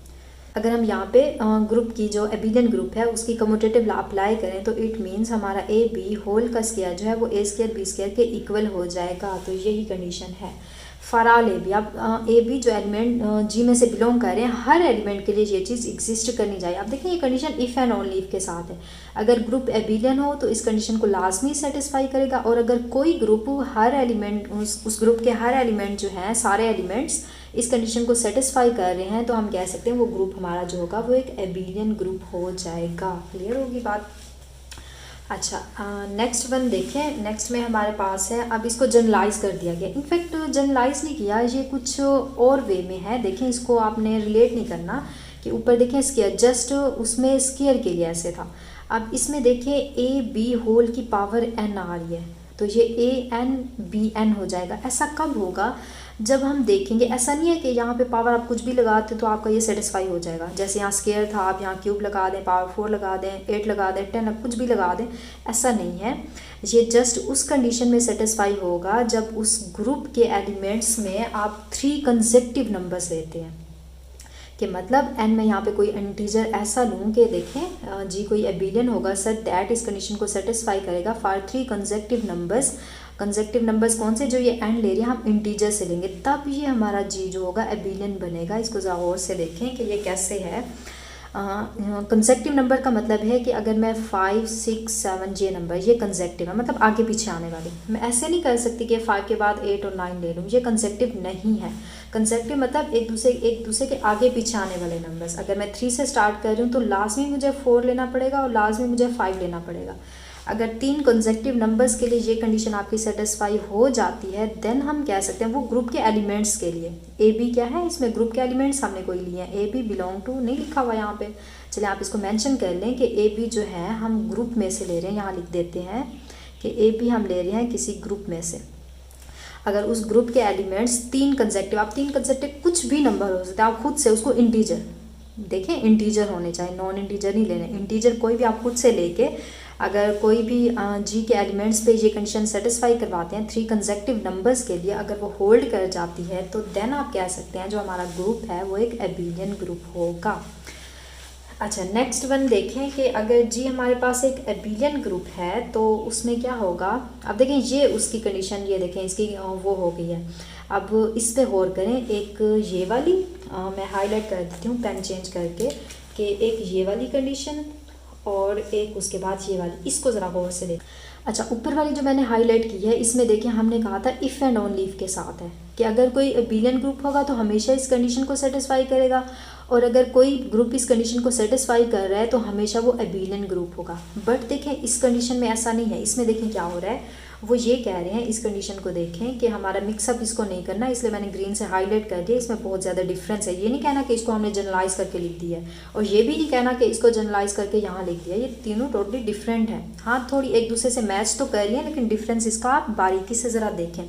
अगर हम यहाँ पे ग्रुप की जो एबिलियन ग्रुप है उसकी कम्यूटेटिव अप्लाई करें तो इट मीन्स हमारा ए बी होल का स्क्वायर जो है वो ए स्क्वायर बी स्क्वायर के इक्वल हो जाएगा। तो यही कंडीशन है फॉर ऑल ए बी। अब ए बी जो एलिमेंट जी में से बिलोंग कर रहे हैं हर एलिमेंट के लिए ये चीज़ एग्जिस्ट करनी चाहिए। अब देखिए ये condition if and only if के साथ है। अगर ग्रुप एबिलियन हो तो इस कंडीशन को लाजमी सेटिस्फाई करेगा, और अगर कोई ग्रुप हर एलिमेंट उस ग्रुप के हर एलिमेंट जो हैं सारे एलिमेंट्स इस कंडीशन को सेटिस्फाई कर रहे हैं तो हम कह सकते हैं वो ग्रुप हमारा जो होगा वो एक एबिलियन ग्रुप हो जाएगा। क्लियर होगी बात। अच्छा, नेक्स्ट वन देखें। नेक्स्ट में हमारे पास है, अब इसको जनरलाइज कर दिया गया। इनफैक्ट जनरलाइज नहीं किया, ये कुछ और वे में है। देखें इसको आपने रिलेट नहीं करना कि ऊपर देखें स्क्वायर, जस्ट उसमें स्क्वायर के लिए ऐसे था। अब इसमें देखें ए बी होल की पावर n आ रही है तो ये ए एन बी एन हो जाएगा। ऐसा कब होगा जब हम देखेंगे, ऐसा नहीं है कि यहाँ पे पावर आप कुछ भी लगाते तो आपका ये सेटिस्फाई हो जाएगा। जैसे यहाँ स्क्वायर था, आप यहाँ क्यूब लगा दें, पावर 4 लगा दें, 8 लगा दें, 10 कुछ भी लगा दें, ऐसा नहीं है। ये जस्ट उस कंडीशन में सेटिस्फाई होगा जब उस ग्रुप के एलिमेंट्स में आप 3 कंसेक्टिव नंबर्स लेते हैं। कि मतलब n में यहाँ पे कोई इंटीजर ऐसा लूँ कि देखें जी कोई एबिलियन होगा सच दैट इस कंडीशन को सेटिस्फाई करेगा for 3 consecutive numbers. Consecutive numbers कौन से, जो ये n ले रही है हम इंटीजर से लेंगे, तब ये हमारा जी जो होगा एबिलियन बनेगा। इसको ज़रा और से देखें कि ये कैसे है। कंसेक्टिव नंबर का मतलब है कि अगर मैं 5 6 7 ये नंबर ये कंसेक्टिव है, मतलब आगे पीछे आने वाले। मैं ऐसे नहीं कर सकती कि 5 के बाद 8 और 9 ले लूँ, ये कंसेक्टिव नहीं है। कंसेक्टिव मतलब एक दूसरे के आगे पीछे आने वाले नंबर्स। अगर मैं 3 से स्टार्ट कर रही हूँ तो लास्ट में मुझे 4 लेना पड़ेगा और लास्ट में मुझे 5 लेना पड़ेगा। अगर 3 कंसेक्टिव नंबर्स के लिए ये कंडीशन आपकी सेटिस्फाई हो जाती है देन हम कह सकते हैं वो ग्रुप के एलिमेंट्स के लिए। ए बी क्या है, इसमें ग्रुप के एलिमेंट्स हमने कोई लिए हैं। ए बी बिलोंग टू नहीं लिखा हुआ यहाँ पे, चलिए आप इसको मेंशन कर लें कि ए बी जो है हम ग्रुप में से ले रहे हैं। यहाँ लिख देते हैं कि ए बी हम ले रहे हैं किसी ग्रुप में से। अगर उस ग्रुप के एलिमेंट्स 3 कंसेक्टिव, आप 3 कंसेक्टिव कुछ भी नंबर हो सकते हैं, आप खुद से उसको इंटीजर देखें, इंटीजर होने चाहिए, नॉन इंटीजर नहीं लेने। इंटीजर कोई भी आप खुद से लेके अगर कोई भी जी के एलिमेंट्स पे ये कंडीशन सेटिस्फाई करवाते हैं 3 कंसेक्टिव नंबर्स के लिए, अगर वो होल्ड कर जाती है तो देन आप कह सकते हैं जो हमारा ग्रुप है वो एक एबिलियन ग्रुप होगा। अच्छा, नेक्स्ट वन देखें कि अगर जी हमारे पास एक एबिलियन ग्रुप है तो उसमें क्या होगा। अब देखें ये उसकी कंडीशन, ये देखें इसकी वो हो गई है। अब इस पे गौर करें, एक ये वाली मैं हाईलाइट कर देती हूँ पेन चेंज करके कि एक ये वाली कंडीशन और एक उसके बाद ये वाली, इसको ज़रा गौर से देखें। अच्छा, ऊपर वाली जो मैंने हाईलाइट की है इसमें देखिए हमने कहा था इफ़ एंड ओनली इफ के साथ है कि अगर कोई एबिलियन ग्रुप होगा तो हमेशा इस कंडीशन को सेटिस्फाई करेगा, और अगर कोई ग्रुप इस कंडीशन को सेटिस्फाई कर रहा है तो हमेशा वो एबिलियन ग्रुप होगा। बट देखें इस कंडीशन में ऐसा नहीं है। इसमें देखें क्या हो रहा है, वो ये कह रहे हैं इस कंडीशन को देखें कि हमारा मिक्सअप इसको नहीं करना, इसलिए मैंने ग्रीन से हाईलाइट कर दिया। इसमें बहुत ज़्यादा डिफरेंस है। ये नहीं कहना कि इसको हमने जनरलाइज करके लिख दिया है, और ये भी नहीं कहना कि इसको जनरलाइज करके यहाँ लिख दिया। ये तीनों टोटली डिफरेंट हैं। हाँ, थोड़ी एक दूसरे से मैच तो कर रही है लेकिन डिफरेंस इसका आप बारीकी से ज़रा देखें।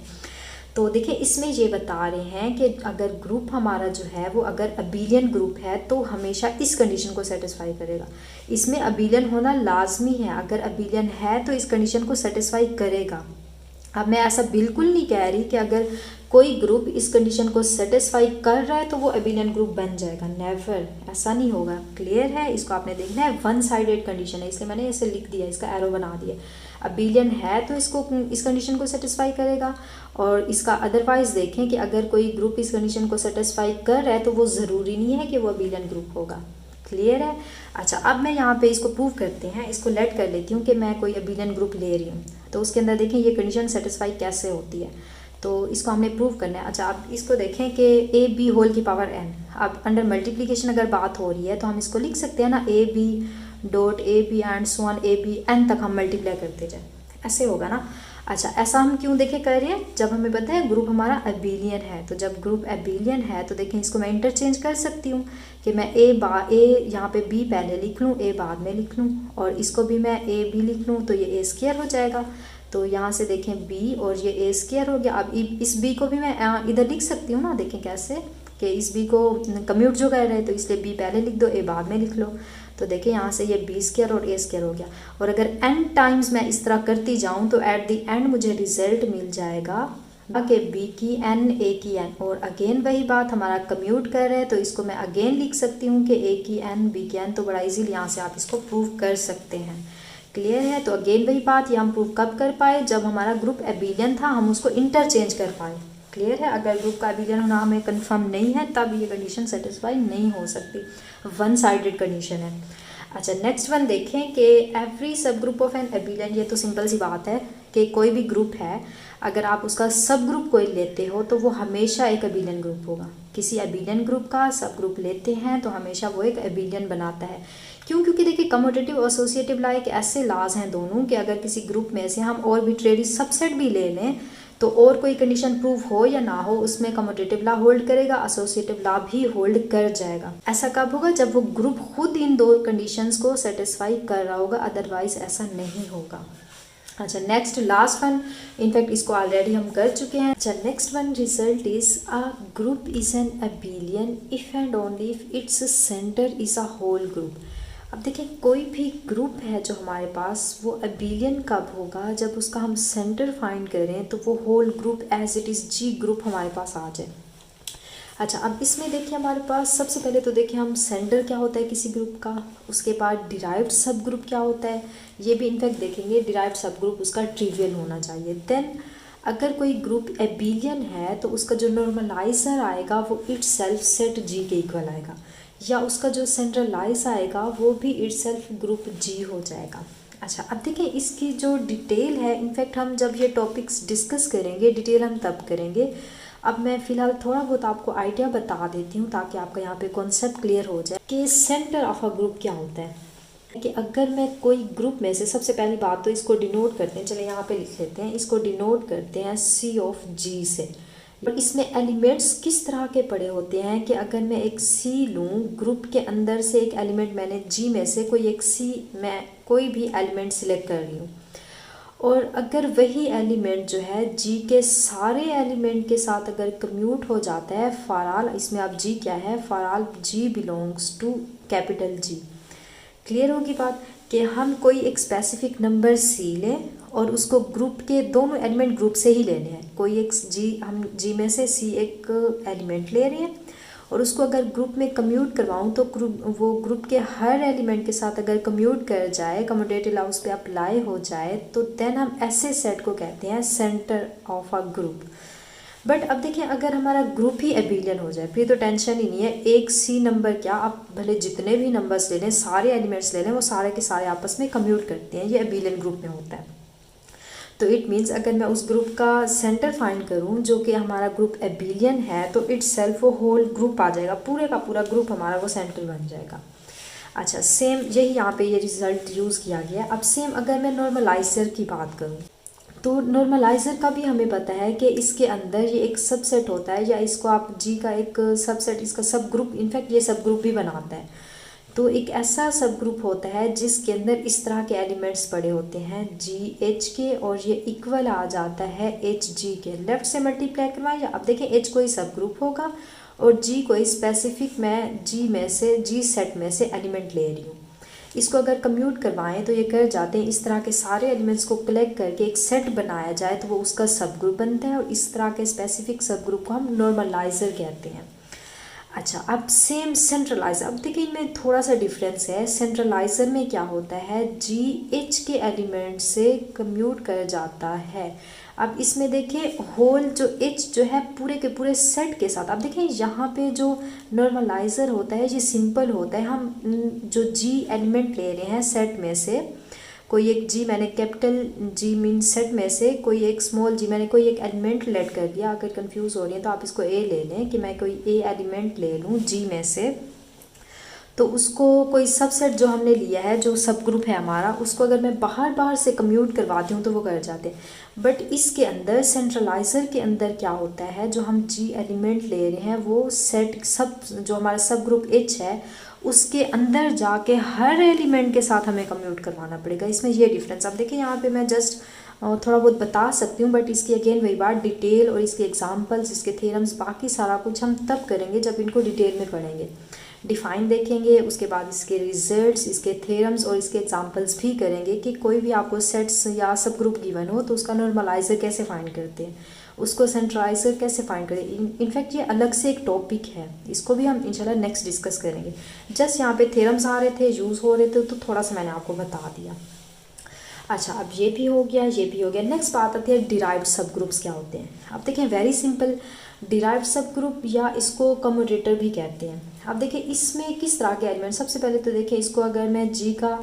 तो देखिए इसमें ये बता रहे हैं कि अगर ग्रुप हमारा जो है वो अगर एबिलियन ग्रुप है तो हमेशा इस कंडीशन को सेटिस्फाई करेगा। इसमें एबिलियन होना लाजमी है। अगर एबिलियन है तो इस कंडीशन को सेटिस्फाई करेगा। अब मैं ऐसा बिल्कुल नहीं कह रही कि अगर कोई ग्रुप इस कंडीशन को सेटिस्फाई कर रहा है तो वो एबिलियन ग्रुप बन जाएगा, नेवर, ऐसा नहीं होगा। क्लियर है, इसको आपने देखना है। वन साइडेड कंडीशन है इसलिए मैंने ऐसे लिख दिया, इसका एरो बना दिया। अबिलियन है तो इसको इस कंडीशन को सेटिस्फाई करेगा, और इसका अदरवाइज देखें कि अगर कोई ग्रुप इस कंडीशन को सेटिस्फाई कर रहा है तो वो ज़रूरी नहीं है कि वो अबिलियन ग्रुप होगा। क्लियर है? अच्छा, अब मैं यहाँ पे इसको प्रूव करते हैं, इसको लेट कर लेती हूँ कि मैं कोई अबिलियन ग्रुप ले रही हूँ, तो उसके अंदर देखें ये कंडीशन सेटिस्फाई कैसे होती है, तो इसको हमने प्रूव करना है। अच्छा, आप इसको देखें कि ए बी होल की पावर n, अब अंडर मल्टीप्लिकेशन अगर बात हो रही है तो हम इसको लिख सकते हैं ना, a B dot A B and so on a b n तक हम मल्टीप्लाई करते जाए, ऐसे होगा ना। अच्छा, ऐसा हम क्यों देखे कर रहे हैं, जब हमें पता है ग्रुप हमारा अबिलियन है, तो जब ग्रुप अबिलियन है तो देखें इसको मैं इंटरचेंज कर सकती हूँ कि मैं ए यहाँ पे बी पहले लिख लूँ, ए बाद में लिख लूँ, और इसको भी मैं ए बी लिख लूँ तो ये ए स्क्वायर हो जाएगा। तो यहाँ से देखें बी और ये ए स्क्वायर हो गया। अब इस बी को भी मैं इधर लिख सकती हूँ ना, देखें कैसे कि इस बी को कम्यूट जो कर रहे हैं तो इसलिए बी पहले लिख दो, ए बाद में लिख लो, तो देखिए यहाँ से ये बी स्क्वायर और ए स्क्वायर हो गया। और अगर n टाइम्स मैं इस तरह करती जाऊँ तो एट द एंड मुझे रिजल्ट मिल जाएगा कि b की n a की n, और अगेन वही बात हमारा कम्यूट कर रहे हैं तो इसको मैं अगेन लिख सकती हूँ कि a की n b की n, तो बड़ा इजीली यहाँ से आप इसको प्रूव कर सकते हैं। क्लियर है? तो अगेन वही बात, ये हम प्रूव कब कर पाए, जब हमारा ग्रुप अबिलियन था, हम उसको इंटरचेंज कर पाए। क्लियर है? अगर ग्रुप का अबिलियन होना हमें कंफर्म नहीं है तब ये कंडीशन सेटिस्फाई नहीं हो सकती, वन साइडेड कंडीशन है। अच्छा, नेक्स्ट वन देखें कि एवरी सब ग्रुप ऑफ एन अबिलियन, ये तो सिंपल सी बात है कि कोई भी ग्रुप है अगर आप उसका सब ग्रुप कोई लेते हो तो वो हमेशा एक अबिलियन ग्रुप होगा। किसी अबिलियन ग्रुप का सब ग्रुप लेते हैं तो हमेशा वो एक अबिलियन बनाता है। क्यों? क्योंकि देखिए कम्यूटेटिव और एसोसिएटिव लाइक ऐसे लाज हैं दोनों कि अगर किसी ग्रुप में से हम और आर्बिट्रेरी सबसेट भी ले लें तो और कोई कंडीशन प्रूव हो या ना हो उसमें कम्यूटेटिव लॉ होल्ड करेगा, एसोसिएटिव लॉ भी होल्ड कर जाएगा। ऐसा कब होगा? जब वो ग्रुप खुद इन दो कंडीशंस को सेटिस्फाई कर रहा होगा, अदरवाइज ऐसा नहीं होगा। अच्छा, नेक्स्ट लास्ट वन, इनफैक्ट इसको ऑलरेडी हम कर चुके हैं। अच्छा, next one result is a group is an abelian if and only if its centre is a whole group. अब देखिए कोई भी ग्रुप है जो हमारे पास, वो अबिलियन कब होगा? जब उसका हम सेंटर फाइंड करें तो वो whole group as it is G group हमारे पास आ जाए। अच्छा, अब इसमें देखिए हमारे पास सबसे पहले तो देखिए हम सेंटर क्या होता है किसी ग्रुप का, उसके बाद डिराइव्ड सब ग्रुप क्या होता है, ये भी इनफैक्ट देखेंगे। डिराइव्ड सब ग्रुप उसका ट्रिवियल होना चाहिए। देन अगर कोई ग्रुप अबिलियन है तो उसका जो नॉर्मलाइजर आएगा वो इटसेल्फ सेट जी के इक्वल आएगा, या उसका जो सेंट्रलाइज आएगा वो भी इटसेल्फ ग्रुप जी हो जाएगा। अच्छा, अब देखिए इसकी जो डिटेल है, इनफैक्ट हम जब ये टॉपिक्स डिस्कस करेंगे डिटेल हम तब करेंगे। अब मैं फ़िलहाल थोड़ा बहुत आपको आइडिया बता देती हूँ ताकि आपका यहाँ पे कॉन्सेप्ट क्लियर हो जाए कि सेंटर ऑफ अ ग्रुप क्या होता है। कि अगर मैं कोई ग्रुप में से, सबसे पहली बात तो इसको डिनोट करते हैं, चलिए यहाँ पे लिख लेते हैं, इसको डिनोट करते हैं सी ऑफ जी से। और इसमें एलिमेंट्स किस तरह के पड़े होते हैं कि अगर मैं एक सी लूँ, ग्रुप के अंदर से एक एलिमेंट मैंने जी में से कोई एक सी, मैं कोई भी एलिमेंट सिलेक्ट कर रही हूँ, और अगर वही एलिमेंट जो है जी के सारे एलिमेंट के साथ अगर कम्यूट हो जाता है, फॉर ऑल, इसमें अब जी क्या है, for all g belongs to capital G. Clear होगी बात कि हम कोई एक स्पेसिफिक नंबर सी लें और उसको ग्रुप के दोनों एलिमेंट ग्रुप से ही लेने हैं। कोई एक जी, हम जी में से सी एक एलिमेंट ले रहे हैं और उसको अगर ग्रुप में कम्यूट करवाऊँ तो वो ग्रुप के हर एलिमेंट के साथ अगर कम्यूट कर जाए, कम्यूटेटिव लॉ उस पर अप्लाई हो जाए, तो देन हम ऐसे सेट को कहते हैं centre of a group. But अब देखिए अगर हमारा ग्रुप ही अबिलियन हो जाए फिर तो टेंशन ही नहीं है। एक सी नंबर क्या, आप भले जितने भी नंबर्स ले लें, सारे एलिमेंट्स ले लें, वो सारे के सारे आपस में कम्यूट करते हैं, ये अबिलियन ग्रुप में होता है। तो इट मीन्स अगर मैं उस ग्रुप का सेंटर फाइंड करूं जो कि हमारा ग्रुप अबिलियन है तो इट सेल्फ वो होल ग्रुप आ जाएगा, पूरे का पूरा ग्रुप हमारा वो सेंटर बन जाएगा। अच्छा, सेम यही यहाँ पे ये रिजल्ट यूज़ किया गया। अब सेम अगर मैं नॉर्मलाइजर की बात करूँ तो नॉर्मलाइजर का भी हमें पता है कि इसके अंदर ये एक सबसेट होता है, या इसको आप जी का एक सबसेट, इसका सब ग्रुप, इनफैक्ट ये सब ग्रुप भी बनाता है। तो एक ऐसा सब ग्रुप होता है जिसके अंदर इस तरह के एलिमेंट्स पड़े होते हैं जी एच के, और ये इक्वल आ जाता है एच जी के। लेफ्ट से मल्टीप्लाई करवाएं, अब देखें एच कोई सब ग्रुप होगा और जी कोई स्पेसिफिक, मैं जी में से, जी सेट में से एलिमेंट ले रही हूँ। इसको अगर कम्यूट करवाएं तो ये कर जाते हैं, इस तरह के सारे एलिमेंट्स को कलेक्ट करके एक सेट बनाया जाए तो वो उसका सब ग्रुप बनता है, और इस तरह के स्पेसिफिक सब ग्रुप को हम नॉर्मलाइजर कहते हैं। अच्छा, अब सेम सेंट्रलाइजर, अब देखिए इनमें थोड़ा सा डिफरेंस है। सेंट्रलाइजर में क्या होता है, जी एच के एलिमेंट से कम्यूट कर जाता है। अब इसमें देखिए होल जो एच जो है पूरे के पूरे सेट के साथ, अब देखिए यहाँ पे जो नॉर्मलाइजर होता है ये सिंपल होता है। हम जो जी एलिमेंट ले रहे हैं सेट में से, कोई एक जी मैंने कैपिटल जी मीन सेट में से कोई एक स्मॉल जी मैंने कोई एक एलिमेंट लेट कर दिया। अगर कंफ्यूज हो रही है तो आप इसको ए ले लें कि मैं कोई ए एलिमेंट ले लूँ जी में से, तो उसको कोई सबसेट जो हमने लिया है जो सब ग्रुप है हमारा, उसको अगर मैं बाहर से कम्यूट करवाती हूँ तो वो कर जाते हैं। बट इसके अंदर सेंट्रलाइज़र के अंदर क्या होता है, जो हम जी एलिमेंट ले रहे हैं वो सेट सब जो हमारा सब ग्रुप एच है उसके अंदर जाके हर एलिमेंट के साथ हमें कम्यूट करवाना पड़ेगा। इसमें ये डिफरेंस, अब देखिए यहाँ पे मैं जस्ट थोड़ा बहुत बता सकती हूँ, बट इसकी अगेन वही बात, डिटेल और इसके एग्जांपल्स, इसके थ्योरम्स, बाकी सारा कुछ हम तब करेंगे जब इनको डिटेल में पढ़ेंगे। डिफाइन देखेंगे, उसके बाद इसके रिजल्ट्स, इसके थ्योरम्स और इसके एग्जांपल्स भी करेंगे कि कोई भी आपको सेट्स या सब ग्रुप गिवन हो तो उसका नॉर्मलाइजर कैसे फाइंड करते हैं, उसको सेंट्रलाइजर कैसे फाइंड करें। इनफैक्ट ये अलग से एक टॉपिक है, इसको भी हम इंशाल्लाह नेक्स्ट डिस्कस करेंगे। जस्ट यहाँ पे थ्योरम्स आ रहे थे, यूज़ हो रहे थे, तो थोड़ा सा मैंने आपको बता दिया। अच्छा, अब ये भी हो गया, ये भी हो गया। नेक्स्ट बात आती है डिराइव्ड सब ग्रुप्स क्या होते हैं। अब देखें वेरी सिंपल, डिराइव्ड सब ग्रुप या इसको कम्यूटेटर भी कहते हैं। अब देखिए इसमें किस तरह के एलिमेंट, सबसे पहले तो देखिए इसको अगर मैं जी का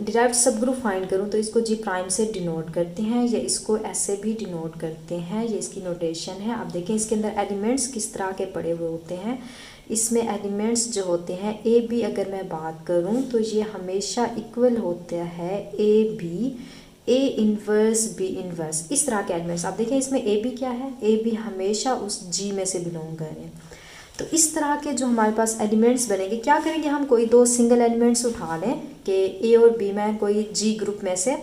डिराइव्ड सब ग्रुप फाइंड करूं तो इसको जी प्राइम से डिनोट करते हैं या इसको ऐसे भी डिनोट करते हैं, ये इसकी नोटेशन है। अब देखें इसके अंदर एलिमेंट्स किस तरह के पड़े हुए होते हैं। इसमें एलिमेंट्स जो होते हैं ए बी, अगर मैं बात करूं तो ये हमेशा इक्वल होता है a b, a inverse b inverse, इस तरह के एलिमेंट्स। आप देखिए इसमें ए बी क्या है, ए बी हमेशा उस जी में से बिलोंग कर रहे हैं। तो इस तरह के जो हमारे पास एलिमेंट्स बनेंगे, क्या करेंगे हम, कोई दो सिंगल एलिमेंट्स उठा लें कि ए और बी में कोई जी ग्रुप में से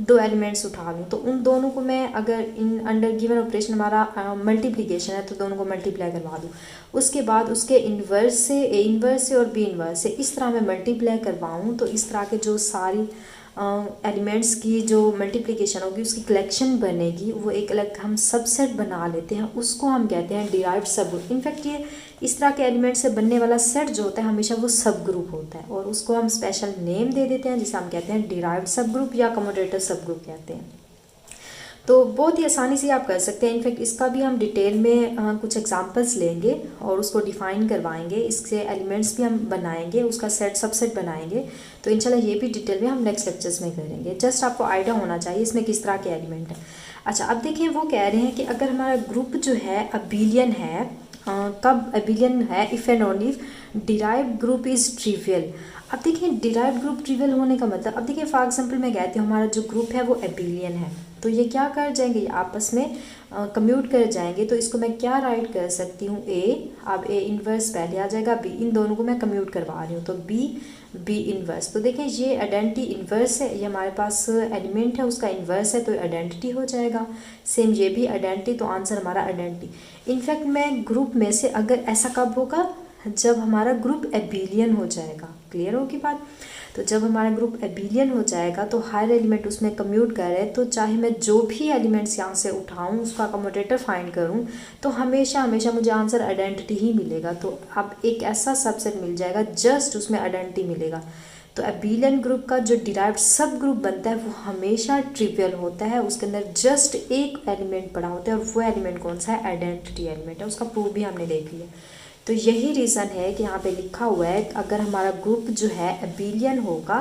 दो एलिमेंट्स उठा लूँ, तो उन दोनों को मैं अगर इन अंडर गिवन ऑपरेशन हमारा मल्टीप्लिकेशन है तो दोनों को मल्टीप्लाई करवा दूँ। उसके बाद उसके इन्वर्स से, ए इन्वर्स से और बी इन्वर्स से इस तरह मैं मल्टीप्लाई करवाऊँ, तो इस तरह के जो सारी एलिमेंट्स की जो मल्टीप्लिकेशन होगी उसकी कलेक्शन बनेगी, वो एक अलग हम सबसेट बना लेते हैं, उसको हम कहते हैं डिराइव्ड सब ग्रुप। इनफैक्ट ये इस तरह के एलिमेंट से बनने वाला सेट जो होता है हमेशा वो सब ग्रुप होता है, और उसको हम स्पेशल नेम दे देते हैं जिसे हम कहते हैं डिराइव्ड सब ग्रुप या कम्यूटेटर सब ग्रुप कहते हैं। तो बहुत ही आसानी से आप कर सकते हैं। इनफैक्ट इसका भी हम डिटेल में कुछ एग्जांपल्स लेंगे और उसको डिफ़ाइन करवाएंगे, इससे एलिमेंट्स भी हम बनाएंगे, उसका सेट सबसेट बनाएंगे। तो इंशाल्लाह ये भी डिटेल में हम नेक्स्ट लेक्चर्स में करेंगे। जस्ट आपको आइडिया होना चाहिए इसमें किस तरह के एलिमेंट हैं। अच्छा, अब देखिए वो कह रहे हैं कि अगर हमारा ग्रुप जो है अबिलियन है, कब अबिलियन है, if and only if derived group is trivial. अब देखिए डिराइव्ड ग्रुप ट्रिवियल होने का मतलब, अब देखिए फॉर एग्जांपल मैं कहती हूँ हमारा जो ग्रुप है वो एबिलियन है, तो ये क्या कर जाएंगे, आपस में कम्यूट कर जाएंगे। तो इसको मैं क्या राइट कर सकती हूँ, ए, अब ए इन्वर्स पहले आ जाएगा, बी, इन दोनों को मैं कम्यूट करवा रही हूँ तो बी इन्वर्स। तो देखें ये आइडेंटिटी इन्वर्स है, ये हमारे पास एलिमेंट है उसका इन्वर्स है तो आइडेंटिटी हो जाएगा। सेम ये भी आइडेंटिटी, तो आंसर हमारा आइडेंटिटी। इनफैक्ट मैं ग्रुप में से अगर ऐसा कब होगा, जब हमारा ग्रुप एबिलियन हो जाएगा। क्लियर होगी बात। तो जब हमारा ग्रुप एबिलियन हो जाएगा तो हर एलिमेंट उसमें कम्यूट कर रहे हैं, तो चाहे मैं जो भी एलिमेंट्स यहाँ से उठाऊँ उसका कम्यूटेटर फाइंड करूँ तो हमेशा हमेशा मुझे आंसर आइडेंटिटी ही मिलेगा। तो अब एक ऐसा सबसेट मिल जाएगा जस्ट उसमें आइडेंटिटी मिलेगा। तो एबिलियन ग्रुप का जो डिराइव्ड सब ग्रुप बनता है वो हमेशा ट्रिवियल होता है, उसके अंदर जस्ट एक एलिमेंट पड़ा होता है और वो एलिमेंट कौन सा है, आइडेंटिटी एलिमेंट है। उसका प्रूफ भी हमने देख लिया। तो यही रीज़न है कि यहाँ पे लिखा हुआ है अगर हमारा ग्रुप जो है एबिलियन होगा,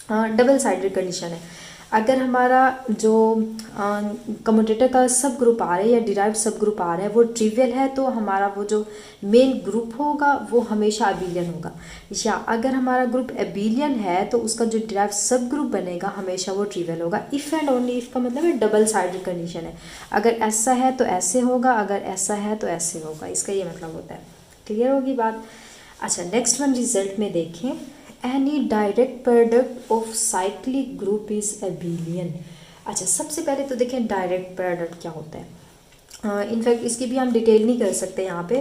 डबल साइडेड कंडीशन है। अगर हमारा जो कम्यूटेटर का सब ग्रुप आ रहा है या डिराइव्ड सब ग्रुप आ रहा है वो ट्रिवियल है तो हमारा वो जो मेन ग्रुप होगा वो हमेशा एबिलियन होगा। या अगर हमारा ग्रुप एबिलियन है तो उसका जो डिराइव्ड सब ग्रुप बनेगा हमेशा वो ट्रिवियल होगा। इफ़ एंड ओनली इफ़ का मतलब है डबल साइडेड कंडीशन है, अगर ऐसा है तो ऐसे होगा, अगर ऐसा है तो ऐसे होगा, इसका ये मतलब होता है। क्लियर होगी बात। अच्छा, नेक्स्ट वन रिजल्ट में देखें, any direct product of cyclic group is एबिलियन। अच्छा, सबसे पहले तो देखें डायरेक्ट प्रोडक्ट क्या होता है। इनफैक्ट इसकी भी हम डिटेल नहीं कर सकते यहाँ पे।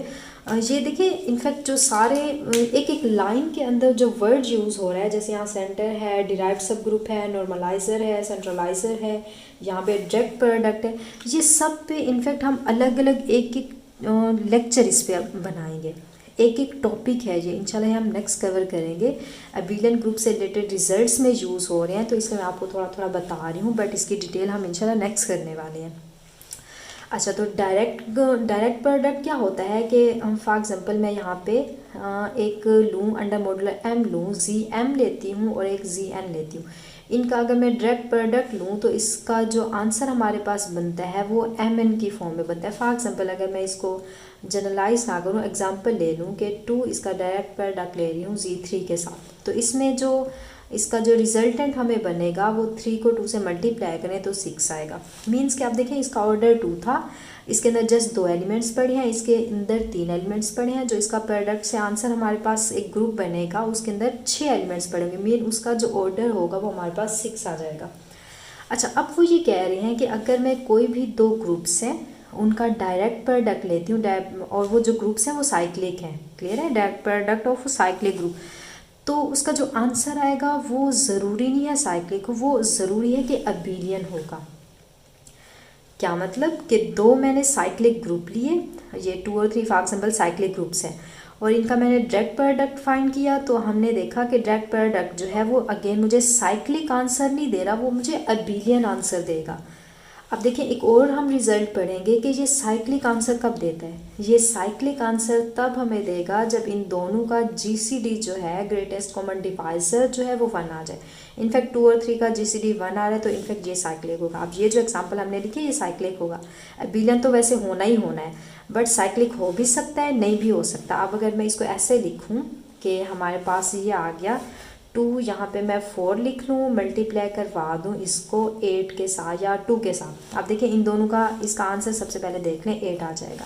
ये देखिए इनफैक्ट जो सारे एक एक लाइन के अंदर जो वर्ड यूज़ हो रहा है, जैसे यहाँ सेंटर है, डिराइव्ड सब ग्रुप है, नॉर्मलाइजर है, सेंट्रलाइजर है, यहाँ पे डायरेक्ट प्रोडक्ट है, ये सब पे इनफैक्ट हम अलग अलग एक एक लेक्चर इस पर बनाएंगे। एक एक टॉपिक है ये, इंशाल्लाह हम नेक्स्ट कवर करेंगे। अबिलियन ग्रुप से रिलेटेड रिजल्ट्स में यूज़ हो रहे हैं, तो इसलिए मैं आपको थोड़ा थोड़ा बता रही हूँ, बट इसकी डिटेल हम इंशाल्लाह नेक्स्ट करने वाले हैं। अच्छा, तो डायरेक्ट प्रोडक्ट क्या होता है कि फॉर एग्जांपल मैं यहाँ पे एक लूँ अंडर मॉडुलर m लूँ, जी m लेती हूँ और एक जी n लेती हूँ। इनका अगर मैं डायरेक्ट प्रोडक्ट लूँ तो इसका जो आंसर हमारे पास बनता है वो mn की फॉर्म में बनता है। फॉर एग्जांपल अगर मैं इसको जनरलाइज ना करूँ, एग्जांपल ले लूँ कि 2 इसका डायरेक्ट प्रोडक्ट ले रही हूँ जी3 के साथ, तो इसमें जो इसका जो रिजल्टेंट हमें बनेगा वो 3 को 2 से मल्टीप्लाई करें तो 6 आएगा। मीन्स कि आप देखें इसका ऑर्डर 2 था, इसके अंदर जस्ट 2 एलिमेंट्स पड़े हैं, इसके अंदर 3 एलिमेंट्स पड़े हैं। जो इसका प्रोडक्ट से आंसर हमारे पास एक ग्रुप बनेगा उसके अंदर 6 एलिमेंट्स पड़ेंगे, मीन उसका जो ऑर्डर होगा वो हमारे पास 6 आ जाएगा। अच्छा, अब वो ये कह रहे हैं कि अगर मैं कोई भी 2 ग्रुप्स हैं उनका डायरेक्ट प्रोडक्ट लेती हूँ, और वो जो ग्रुप्स हैं वो साइक्लिक हैं, क्लियर है, direct product of cyclic group, तो उसका जो आंसर आएगा वो ज़रूरी नहीं है साइक्लिक, वो ज़रूरी है कि अबिलियन होगा। क्या मतलब कि 2 मैंने साइक्लिक ग्रुप लिए, ये 2 और 3 फॉर एग्जांपल साइक्लिक ग्रुप्स हैं, और इनका मैंने डायरेक्ट प्रोडक्ट फाइंड किया, तो हमने देखा कि डायरेक्ट प्रोडक्ट जो है वो अगेन मुझे साइक्लिक आंसर नहीं दे रहा, वो मुझे अबिलियन आंसर देगा। अब देखिए एक और हम रिज़ल्ट पढ़ेंगे कि ये साइक्लिक आंसर कब देता है। ये साइक्लिक आंसर तब हमें देगा जब इन दोनों का जीसीडी जो है, ग्रेटेस्ट कॉमन डिवाइजर जो है वो 1 आ जाए। इनफैक्ट 2 और 3 का जीसीडी 1 आ रहा है, तो इनफैक्ट ये साइक्लिक होगा। अब ये जो एग्जांपल हमने लिखी ये साइक्लिक होगा। अबिलियन तो वैसे होना ही होना है, बट साइक्लिक हो भी सकता है, नहीं भी हो सकता। अब अगर मैं इसको ऐसे लिखूँ कि हमारे पास ये आ गया 2, यहाँ पे मैं 4 लिख लूँ, मल्टीप्लाई करवा दूँ इसको 8 के साथ या 2 के साथ। अब देखिए इन दोनों का इसका आंसर सबसे पहले देख लें, 8 आ जाएगा।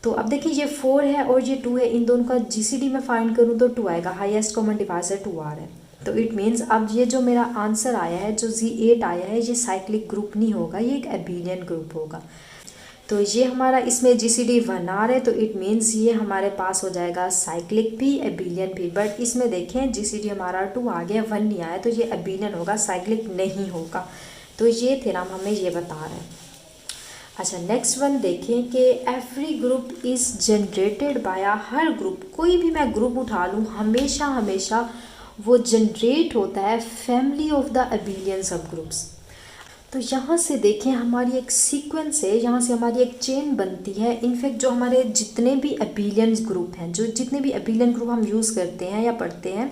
तो अब देखिए ये 4 है और ये 2 है, इन दोनों का जीसीडी में फाइंड करूँ तो 2 आएगा, हाईएस्ट कॉमन डिवाइजर 2 आ रहा है। तो इट मीन्स अब ये जो मेरा आंसर आया है, जो Z8 आया है, ये साइक्लिक ग्रुप नहीं होगा, ये एक अबिलियन ग्रुप होगा। तो ये हमारा इसमें जीसीडी 1 आ रहा है, तो इट मीन्स ये हमारे पास हो जाएगा साइक्लिक भी अबिलियन भी। बट इसमें देखें जीसीडी हमारा 2 आ गया, 1 नहीं आया, तो ये अबिलियन होगा, साइक्लिक नहीं होगा। तो ये थ्योरम हमें ये बता रहा है। अच्छा, नेक्स्ट वन देखें कि every group is generated by, her group, कोई भी मैं ग्रुप उठा लूँ, हमेशा वो जनरेट होता है फैमिली ऑफ द अबिलियन सब ग्रुप्स। तो यहाँ से देखें हमारी एक सीक्वेंस है, यहाँ से हमारी एक चेन बनती है। इनफैक्ट जो हमारे जितने भी अबिलियन ग्रुप हैं, जो जितने भी अबिलियन ग्रुप हम यूज़ करते हैं या पढ़ते हैं,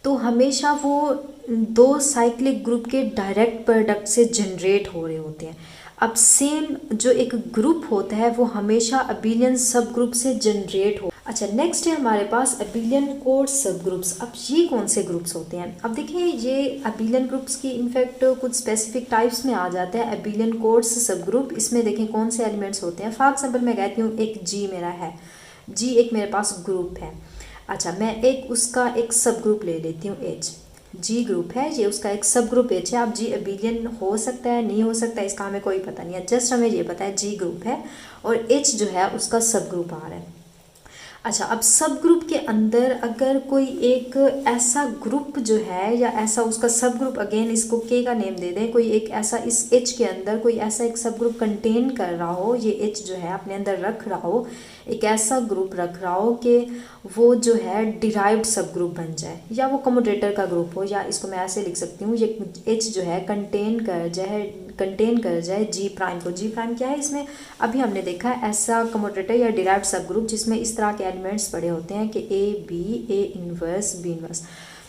तो हमेशा वो 2 साइक्लिक ग्रुप के डायरेक्ट प्रोडक्ट से जनरेट हो रहे होते हैं। अब सेम जो एक ग्रुप होता है वो हमेशा अबिलियन सब ग्रुप से जनरेट हो। अच्छा, नेक्स्ट है हमारे पास अबिलियन कोड सब ग्रुप्स। अब ये कौन से ग्रुप्स होते हैं? अब देखिए ये अबिलियन ग्रुप्स की इनफैक्ट कुछ स्पेसिफिक टाइप्स में आ जाते हैं अबिलियन कोड्स सब ग्रुप। इसमें देखें कौन से एलिमेंट्स होते हैं। फॉर एग्जाम्पल मैं कहती हूँ एक जी मेरा है, जी एक मेरे पास ग्रुप है। अच्छा, मैं एक उसका एक सब ग्रुप ले लेती हूँ, एच जी ग्रुप है, ये उसका एक सब ग्रुप एच है। अब जी अबिलियन हो सकता है, नहीं हो सकता, इसका हमें कोई पता नहीं है, जस्ट हमें ये पता है जी ग्रुप है और एच जो है उसका सब ग्रुप आ रहा है। अच्छा, अब सब ग्रुप के अंदर अगर कोई एक ऐसा ग्रुप जो है या ऐसा उसका सब ग्रुप, अगेन इसको के का नेम दे दें, कोई एक ऐसा इस एच के अंदर कोई ऐसा एक सब ग्रुप कंटेन कर रहा हो, ये एच जो है अपने अंदर रख रहा हो, एक ऐसा ग्रुप रख रहा हो कि वो जो है डिराइव्ड सब ग्रुप बन जाए, या वो कम्यूटेटर का ग्रुप हो, या इसको मैं ऐसे लिख सकती हूँ, ये एच जो है कंटेन कर जाए जी प्राइम को। जी प्राइम क्या है इसमें? अभी हमने देखा है ऐसा कम्यूटेटर या डिराइव्ड सब ग्रुप जिसमें इस तरह के एलिमेंट्स पड़े होते हैं कि a b, a inverse, b inverse.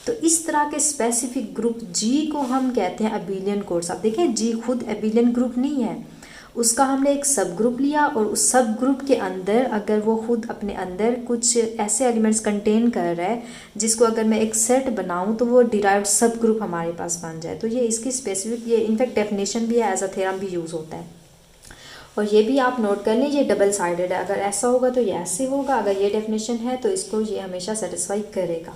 तो इस तरह के स्पेसिफिक ग्रुप जी को हम कहते हैं अबिलियन कोड्स। अब देखें जी खुद अबिलियन ग्रुप नहीं है, उसका हमने एक सब ग्रुप लिया और उस सब ग्रुप के अंदर अगर वो खुद अपने अंदर कुछ ऐसे एलिमेंट्स कंटेन कर रहा है जिसको अगर मैं एक सेट बनाऊं तो वो डिराइव्ड सब ग्रुप हमारे पास बन जाए। तो ये इसकी स्पेसिफिक, ये इनफैक्ट डेफिनेशन भी है, एज अ थ्योरम भी यूज़ होता है। और ये भी आप नोट कर लें, ये डबल साइडेड है, अगर ऐसा होगा तो ये ऐसे होगा, अगर ये डेफिनेशन है तो इसको ये हमेशा सेटिस्फाई करेगा।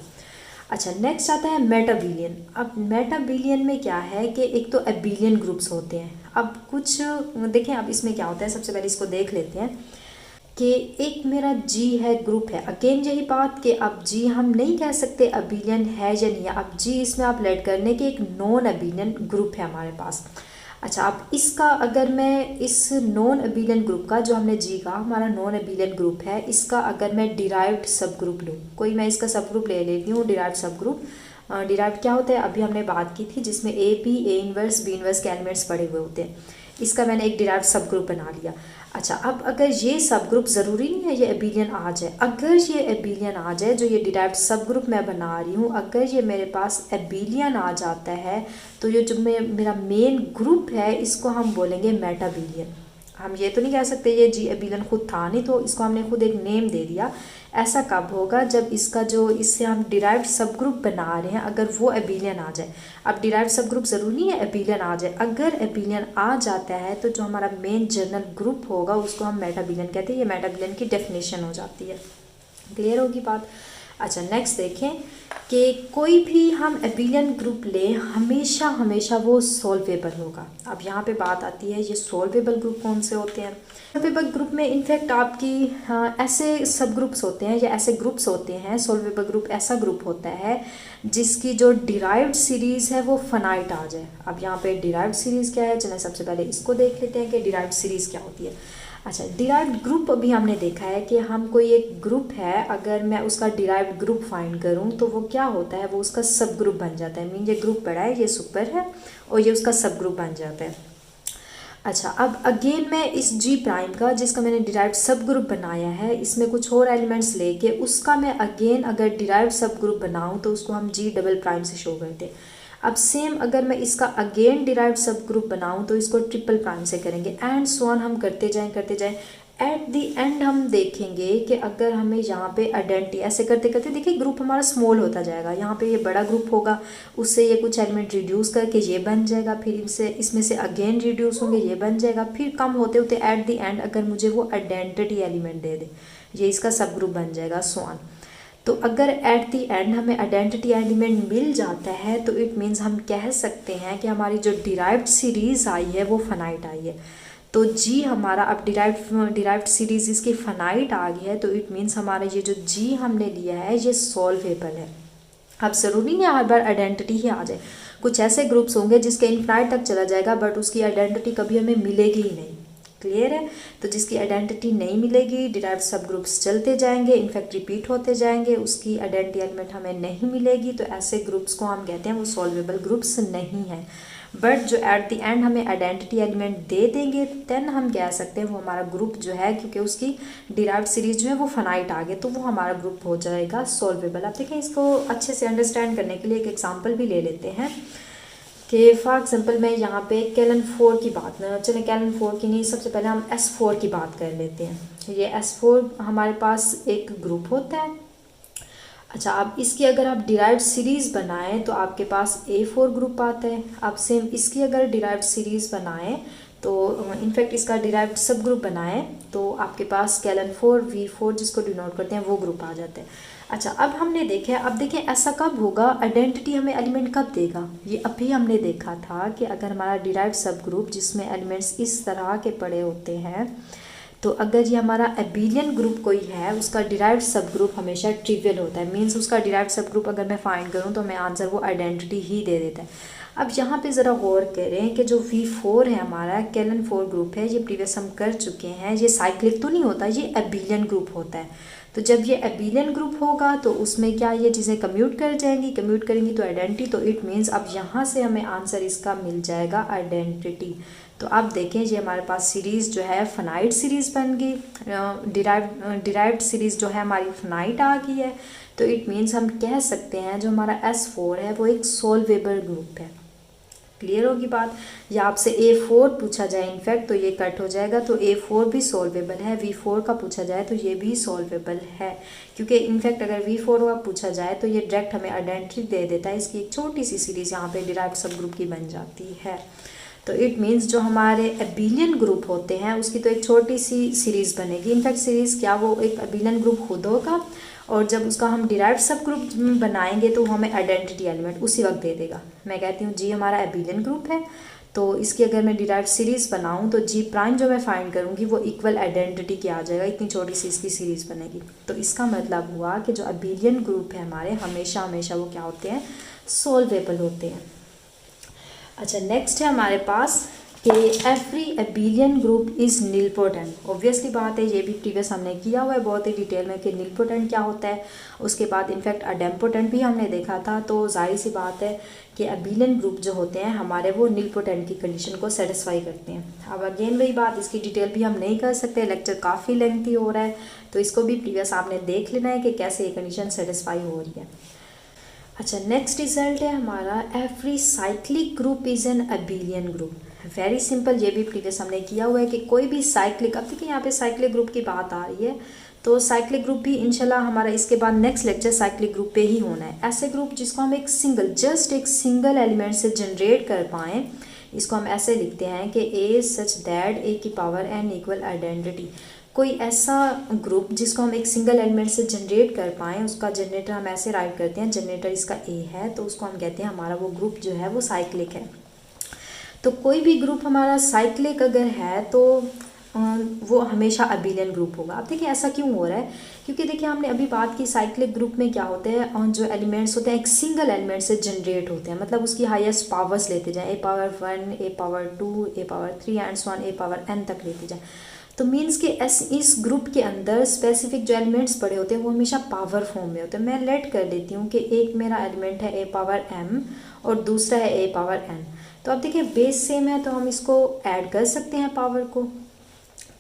अच्छा, नेक्स्ट आता है मेटाबिलियन। अब मेटाबिलियन में क्या है कि एक तो अबिलियन ग्रुप्स होते हैं। अब कुछ देखें, अब इसमें क्या होता है, सबसे पहले इसको देख लेते हैं कि एक मेरा जी है, ग्रुप है। अगेन यही बात कि अब जी हम नहीं कह सकते अबिलियन है या नहीं है। अब जी इसमें आप लेट करने के एक नॉन अबिलियन ग्रुप है हमारे पास। अच्छा, अब इसका अगर मैं इस नॉन अबिलियन ग्रुप का, जो हमने जी का हमारा नॉन अबिलियन ग्रुप है, इसका अगर मैं डिराइव्ड सब ग्रुप लूँ, कोई मैं इसका सब ग्रुप ले लेती हूँ डिराइव्ड सब ग्रुप। डिराइव्ड क्या होता है, अभी हमने बात की थी, जिसमें a b a inverse b inverse के एलिमेंट्स पड़े हुए होते हैं। इसका मैंने एक डिराइव्ड सब ग्रुप बना लिया। अच्छा, अब अगर ये सब ग्रुप ज़रूरी नहीं है ये एबिलियन आ जाए, अगर ये एबिलियन आ जाए, जो ये डिराइव्ड सब ग्रुप मैं बना रही हूँ, अगर ये मेरे पास एबिलियन आ जाता है, तो ये जो मेरा मेन ग्रुप है इसको हम बोलेंगे मेटाबिलियन। हम ये तो नहीं कह सकते ये जी एबिलियन खुद था नहीं, तो इसको हमने खुद एक नेम दे दिया। ऐसा कब होगा, जब इसका जो इससे हम डिराइव्ड सब ग्रुप बना रहे हैं अगर वो एबिलियन आ जाए। अब डिराइव्ड सब ग्रुप ज़रूरी नहीं है एबिलियन आ जाए, अगर एबिलियन आ जाता है तो जो हमारा मेन जनरल ग्रुप होगा उसको हम मेटाबिलियन कहते हैं। ये मेटाबिलियन की डेफिनेशन हो जाती है। क्लियर होगी बात। अच्छा, नेक्स्ट देखें कि कोई भी हम एबिलियन ग्रुप लें, हमेशा हमेशा वो सॉल्वेबल होगा। अब यहाँ पे बात आती है ये सॉल्वेबल ग्रुप कौन से होते हैं। सॉल्वेबल ग्रुप में इनफैक्ट आपकी ऐसे सब ग्रुप्स होते हैं या ऐसे ग्रुप्स होते हैं। सॉल्वेबल ग्रुप ऐसा ग्रुप होता है जिसकी जो डिराइव्ड सीरीज़ है वो फाइनाइट आ जाए। अब यहाँ पे डिराइव्ड सीरीज़ क्या है, चलें सबसे पहले इसको देख लेते हैं कि डिराइव्ड सीरीज़ क्या होती है। अच्छा, डिराइव्ड ग्रुप अभी हमने देखा है कि हम कोई एक ग्रुप है, अगर मैं उसका डिराइव्ड ग्रुप फाइंड करूं तो वो क्या होता है, वो उसका सब ग्रुप बन जाता है। मीन ये ग्रुप बड़ा है, ये सुपर है और ये उसका सब ग्रुप बन जाता है। अच्छा, अब अगेन मैं इस जी प्राइम का, जिसका मैंने डिराइव्ड सब ग्रुप बनाया है, इसमें कुछ और एलिमेंट्स लेके उसका मैं अगेन अगर डिराइव्ड सब ग्रुप बनाऊँ तो उसको हम जी डबल प्राइम से शो करते हैं। अब सेम अगर मैं इसका अगेन डिराइव्ड सब ग्रुप बनाऊँ तो इसको ट्रिपल प्राइम से करेंगे, एंड सो ऑन हम करते जाएं। एट द एंड हम देखेंगे कि अगर हमें यहाँ पे आइडेंटिटी ऐसे करते करते देखिए ग्रुप हमारा स्मॉल होता जाएगा। यहाँ पे ये बड़ा ग्रुप होगा, उससे ये कुछ एलिमेंट रिड्यूस करके ये बन जाएगा, फिर इसमें से अगेन रिड्यूस होंगे, ये बन जाएगा, फिर कम होते होते एट द एंड अगर मुझे वो आइडेंटिटी एलिमेंट दे दे, ये इसका सब ग्रुप बन जाएगा, सो ऑन। तो अगर एट द एंड हमें आइडेंटिटी एलिमेंट मिल जाता है तो इट मीन्स हम कह सकते हैं कि हमारी जो डिराइव्ड सीरीज़ आई है वो फाइनाइट आई है। तो जी हमारा अब डिराइव्ड सीरीज़ इसकी फाइनाइट आ गई है, तो इट मीन्स हमारा ये जो जी हमने लिया है ये सॉल्वेबल है। अब ज़रूरी नहीं हर बार आइडेंटिटी ही आ जाए, कुछ ऐसे ग्रुप्स होंगे जिसके इनफाइनाइट तक चला जाएगा बट उसकी आइडेंटिटी कभी हमें मिलेगी ही नहीं। क्लियर है। तो जिसकी आइडेंटिटी नहीं मिलेगी, डिराइव्ड सब ग्रुप्स चलते जाएंगे, इनफैक्ट रिपीट होते जाएंगे, उसकी आइडेंटिटी एलिमेंट हमें नहीं मिलेगी, तो ऐसे ग्रुप्स को हम कहते हैं वो सॉल्वेबल ग्रुप्स नहीं हैं। बट जो एट द एंड हमें आइडेंटिटी एलिमेंट दे देंगे देन हम कह सकते हैं वो हमारा ग्रुप जो है, क्योंकि उसकी डिराइव्ड सीरीज जो है वो फाइनाइट आ गए, तो वो हमारा ग्रुप हो जाएगा सॉल्वेबल। अब देखिए इसको अच्छे से अंडरस्टैंड करने के लिए एक एग्जांपल भी ले लेते हैं कि फॉर एग्जांपल मैं यहाँ पे कैलन 4 की बात ना, चले कैलन 4 की नहीं, सबसे पहले हम S4 की बात कर लेते हैं। ये S4 हमारे पास एक ग्रुप होता है। अच्छा, अब इसकी अगर आप डिराइव्ड सीरीज़ बनाएं तो आपके पास A4 ग्रुप आता है। आप सेम इसकी अगर डिराइव्ड सीरीज़ बनाएं तो इनफैक्ट इसका डिराइव्ड सब ग्रुप बनाएं तो आपके पास कैलन 4 V4 जिसको डिनोट करते हैं वो ग्रुप आ जाते हैं। अच्छा, अब हमने देखा, अब देखें ऐसा कब होगा, आइडेंटिटी हमें एलिमेंट कब देगा। ये अभी हमने देखा था कि अगर हमारा डिराइव्ड सब ग्रुप जिसमें एलिमेंट्स इस तरह के पड़े होते हैं, तो अगर ये हमारा एबिलियन ग्रुप कोई है उसका डिराइव्ड सब ग्रुप हमेशा ट्रिवियल होता है। मींस उसका डिराइव्ड सब ग्रुप अगर मैं फाइंड करूं तो हमें आंसर वो आइडेंटिटी ही दे देता है। अब यहाँ पे ज़रा गौर करें कि जो V4 है हमारा कैलन 4 ग्रुप है, ये प्रीवियस हम कर चुके हैं, ये साइक्लिक तो नहीं होता, ये एबिलियन ग्रुप होता है। तो जब ये एबिलियन ग्रुप होगा तो उसमें क्या ये चीज़ें कम्यूट कर जाएंगी, कम्यूट करेंगी तो आइडेंटिटी, तो इट मीन्स अब यहाँ से हमें आंसर इसका मिल जाएगा आइडेंटिटी। तो आप देखें ये हमारे पास सीरीज़ जो है फाइनाइट सीरीज़ बन गई, डिराइव्ड सीरीज़ जो है हमारी फाइनाइट आ गई है, तो इट मीन्स हम कह सकते हैं जो हमारा S4 है वो एक सॉल्वेबल ग्रुप है। क्लियर होगी बात। या आपसे A4 पूछा जाए इनफैक्ट तो ये कट हो जाएगा, तो A4 भी सॉल्वेबल है। V4 का पूछा जाए तो ये भी सॉल्वेबल है, क्योंकि इनफैक्ट अगर V4 का पूछा जाए तो ये डायरेक्ट हमें आइडेंटिटी दे देता है, इसकी एक छोटी सी सीरीज़ यहाँ पे डिराइव्ड सब ग्रुप की बन जाती है। तो इट मीन्स जो हमारे एबिलियन ग्रुप होते हैं उसकी तो एक छोटी सी सीरीज़ बनेगी। इनफैक्ट सीरीज़ क्या, वो एक एबिलियन ग्रुप खुद होगा और जब उसका हम डिराइव्ड सब ग्रुप बनाएंगे तो हमें आइडेंटिटी एलिमेंट उसी वक्त दे देगा। मैं कहती हूँ जी हमारा एबिलियन ग्रुप है, तो इसकी अगर मैं डिराइव्ड सीरीज़ बनाऊँ तो जी प्राइम जो मैं फाइंड करूँगी वो इक्वल आइडेंटिटी के आ जाएगा, इतनी छोटी सी इसकी सीरीज़ बनेगी। तो इसका मतलब हुआ कि जो एबिलियन ग्रुप है हमारे हमेशा हमेशा वो क्या होते हैं, सॉल्वेबल होते हैं। अच्छा, नेक्स्ट है हमारे पास कि every abelian group is nilpotent. Obviously बात है, ये भी प्रीवियस हमने किया हुआ है बहुत ही डिटेल में कि निलपोटेंट क्या होता है। उसके बाद इनफैक्ट अडेम्पोटेंट भी हमने देखा था। तो जाहिर सी बात है कि एबिलियन ग्रुप जो होते हैं हमारे वो निलपोटेंट की कंडीशन को सेटिस्फाई करते हैं। अब अगेन वही बात, इसकी डिटेल भी हम नहीं कर सकते, लेक्चर काफ़ी लेंथी हो रहा है, तो इसको भी प्रीवियस आपने देख लेना है कि कैसे ये कंडीशन सेटिस्फाई हो रही है। अच्छा, नेक्स्ट रिजल्ट है हमारा every cyclic group is an abelian group. Very simple, ये भी प्रीवियस हमने किया हुआ है कि कोई भी साइक्लिक, अब देखिए यहाँ पे साइक्लिक ग्रुप की बात आ रही है, तो साइक्लिक ग्रुप भी इंशाल्लाह हमारा इसके बाद नेक्स्ट लेक्चर साइक्लिक ग्रुप पे ही होना है। ऐसे ग्रुप जिसको हम एक सिंगल एलिमेंट से जनरेट कर पाएँ, इसको हम ऐसे लिखते हैं कि ए सच दैट ए की पावर एन इक्वल आइडेंटिटी। कोई ऐसा ग्रुप जिसको हम एक सिंगल एलिमेंट से जनरेट कर पाएँ, उसका जनरेटर हम ऐसे राइट करते हैं, जनरेटर इसका ए है, तो उसको हम कहते हैं हमारा वो ग्रुप जो है वो साइक्लिक है। तो कोई भी ग्रुप हमारा साइक्लिक अगर है तो वो हमेशा अबिलियन ग्रुप होगा। अब देखिए ऐसा क्यों हो रहा है, क्योंकि देखिए हमने अभी बात की साइक्लिक ग्रुप में क्या होते हैं, और जो एलिमेंट्स होते हैं एक सिंगल एलिमेंट से जनरेट होते हैं, मतलब उसकी हाईएस्ट पावर्स लेते जाएं, A power 1, A power 2, A power 3 and so on, A power n तक लेते जाएं। तो मीन्स कि इस ग्रुप के अंदर स्पेसिफिक जो एलिमेंट्स पड़े होते हैं वो हमेशा पावर फॉर्म में होते हैं। मैं लेट कर देती हूँ कि एक मेरा एलिमेंट है ए पावर m और दूसरा है ए पावर n। तो अब देखिए बेस सेम है तो हम इसको ऐड कर सकते हैं पावर को।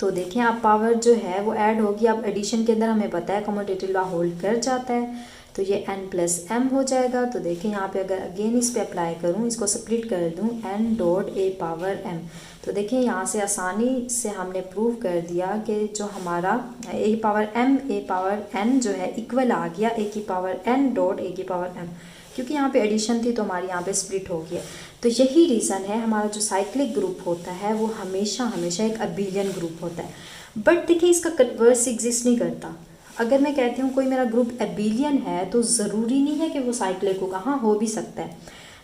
तो देखिए आप पावर जो है वो ऐड होगी। अब एडिशन के अंदर हमें पता है कम्यूटेटिव लॉ होल्ड कर जाता है, तो ये n प्लस m हो जाएगा। तो देखिए यहाँ पे अगर अगेन इस पे अप्लाई करूँ, इसको स्प्लिट कर दूँ n dot A power m, तो देखिए यहाँ से आसानी से हमने प्रूव कर दिया कि जो हमारा ए पावर m ए पावर n जो है इक्वल आ गया ए की पावर n डॉट ए की पावर m, क्योंकि यहाँ पे एडिशन थी तो हमारी यहाँ पे स्प्लिट हो गया। तो यही रीज़न है हमारा जो साइक्लिक ग्रुप होता है वो हमेशा एक अबिलियन ग्रुप होता है। बट देखिए इसका कन्वर्स एग्जिस्ट नहीं करता। अगर मैं कहती हूँ कोई मेरा ग्रुप अबिलियन है तो ज़रूरी नहीं है कि वो साइक्लिक होगा। हाँ, हो भी सकता है,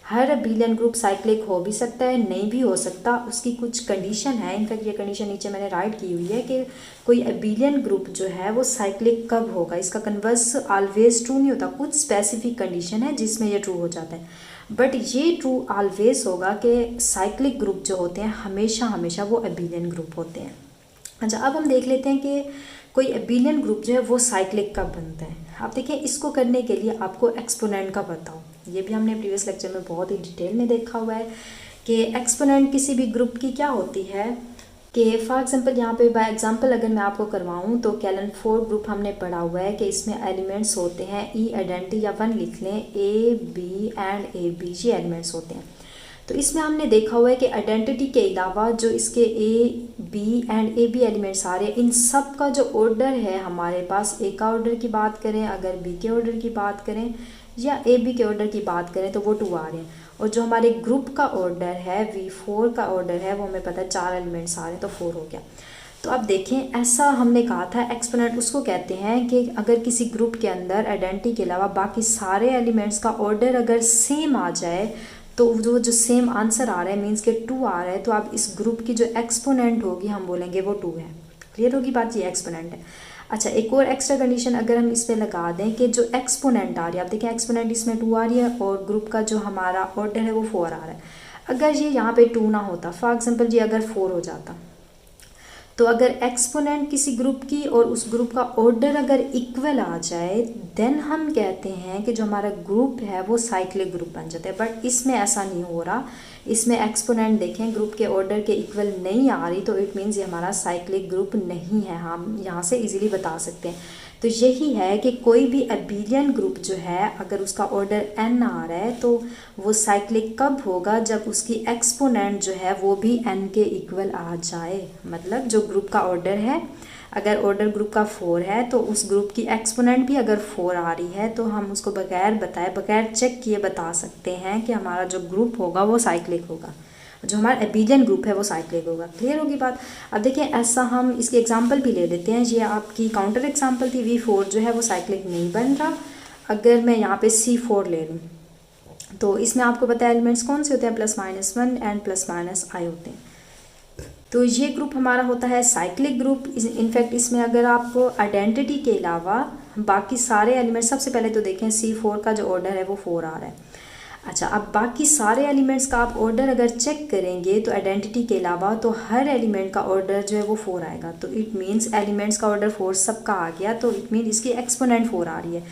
हर अबिलियन ग्रुप साइक्लिक हो भी सकता है, नहीं भी हो सकता, उसकी कुछ कंडीशन है। इनफैक्ट ये कंडीशन नीचे मैंने राइट की हुई है कि कोई अबिलियन ग्रुप जो है वो साइक्लिक कब होगा। इसका कन्वर्स ऑलवेज ट्रू नहीं होता, कुछ स्पेसिफिक कंडीशन है जिसमें ये ट्रू हो जाता है। बट ये ट्रू ऑलवेज होगा कि साइक्लिक ग्रुप जो होते हैं हमेशा वो अबिलियन ग्रुप होते हैं। अच्छा, अब हम देख लेते हैं कि कोई अबिलियन ग्रुप जो है वो साइक्लिक कब बनता है। आप देखिए इसको करने के लिए आपको एक्सपोनेंट का पता हो। ये भी हमने प्रीवियस लेक्चर में बहुत ही डिटेल में देखा हुआ है कि एक्सपोनेंट किसी भी ग्रुप की क्या होती है कि फॉर एग्जांपल यहाँ पे बाय एग्जांपल अगर मैं आपको करवाऊँ तो कैलन 4 ग्रुप हमने पढ़ा हुआ है कि इसमें एलिमेंट्स होते हैं ई आइडेंटिटी या 1 लिख लें, a B and A b, ये एलिमेंट्स होते हैं। तो इसमें हमने देखा हुआ है कि आइडेंटिटी के अलावा जो इसके A B and A B elements आ रहे हैं, इन सब का जो ऑर्डर है हमारे पास, ए का ऑर्डर की बात करें, अगर बी के ऑर्डर की बात करें या ए बी के ऑर्डर की बात करें तो वो 2 आ रहे हैं। और जो हमारे ग्रुप का ऑर्डर है V4 का ऑर्डर है वो हमें पता है 4 एलिमेंट्स आ रहे हैं, तो 4 हो गया। तो अब देखें ऐसा हमने कहा था एक्सपोनेंट उसको कहते हैं कि अगर किसी ग्रुप के अंदर आइडेंटिटी के अलावा बाकी सारे एलिमेंट्स का ऑर्डर अगर सेम आ जाए तो जो सेम आंसर आ रहा है मीन्स के 2 आ रहा है, तो अब इस ग्रुप की जो एक्सपोनेंट होगी हम बोलेंगे वो 2 है। क्लियर होगी बात, ये एक्सपोनेंट है। अच्छा, एक और एक्स्ट्रा कंडीशन अगर हम इस पे लगा दें कि जो एक्सपोनेंट आ रही है, आप देखिए एक्सपोनेंट इसमें 2 आ रही है और ग्रुप का जो हमारा ऑर्डर है वो 4 आ रहा है। अगर ये यहाँ पे 2 ना होता, फॉर एग्जांपल ये अगर 4 हो जाता, तो अगर एक्सपोनेंट किसी ग्रुप की और उस ग्रुप का ऑर्डर अगर इक्वल आ जाए देन हम कहते हैं कि जो हमारा ग्रुप है वो साइक्लिक ग्रुप बन जाता है। बट इसमें ऐसा नहीं हो रहा, इसमें एक्सपोनेंट देखें ग्रुप के ऑर्डर के इक्वल नहीं आ रही, तो इट मीन्स ये हमारा साइक्लिक ग्रुप नहीं है। हम यहाँ से इजीली बता सकते हैं। तो यही है कि कोई भी अबिलियन ग्रुप जो है अगर उसका ऑर्डर n आ रहा है तो वो साइक्लिक कब होगा, जब उसकी एक्सपोनेंट जो है वो भी n के इक्वल आ जाए। मतलब जो ग्रुप का ऑर्डर है, अगर ऑर्डर ग्रुप का 4 है तो उस ग्रुप की एक्सपोनेंट भी अगर 4 आ रही है तो हम उसको बगैर बताए, बगैर चेक किए बता सकते हैं कि हमारा जो ग्रुप होगा वो साइक्लिक होगा, जो हमारा अबिलियन ग्रुप है वो साइक्लिक होगा। क्लियर होगी बात। अब देखिए ऐसा हम इसकी एग्जांपल भी ले लेते हैं। ये आपकी काउंटर एग्जांपल थी, V4 जो है वो साइक्लिक नहीं बन रहा। अगर मैं यहाँ पे C4 ले लूँ तो इसमें आपको पता है एलिमेंट्स कौन से होते हैं, +-1 एंड +-i होते हैं। तो ये ग्रुप हमारा होता है साइक्लिक ग्रुप। इनफैक्ट इसमें अगर आपको आइडेंटिटी के अलावा बाकी सारे एलिमेंट, सबसे पहले तो देखें C4 का जो ऑर्डर है वो 4 आ रहा है। अच्छा, अब बाकी सारे एलिमेंट्स का आप ऑर्डर अगर चेक करेंगे तो आइडेंटिटी के अलावा तो हर एलिमेंट का ऑर्डर जो है वो 4 आएगा। तो इट मीन्स एलिमेंट्स का ऑर्डर 4 सबका आ गया, तो इट मीन इसकी एक्सपोनेंट 4 आ रही है।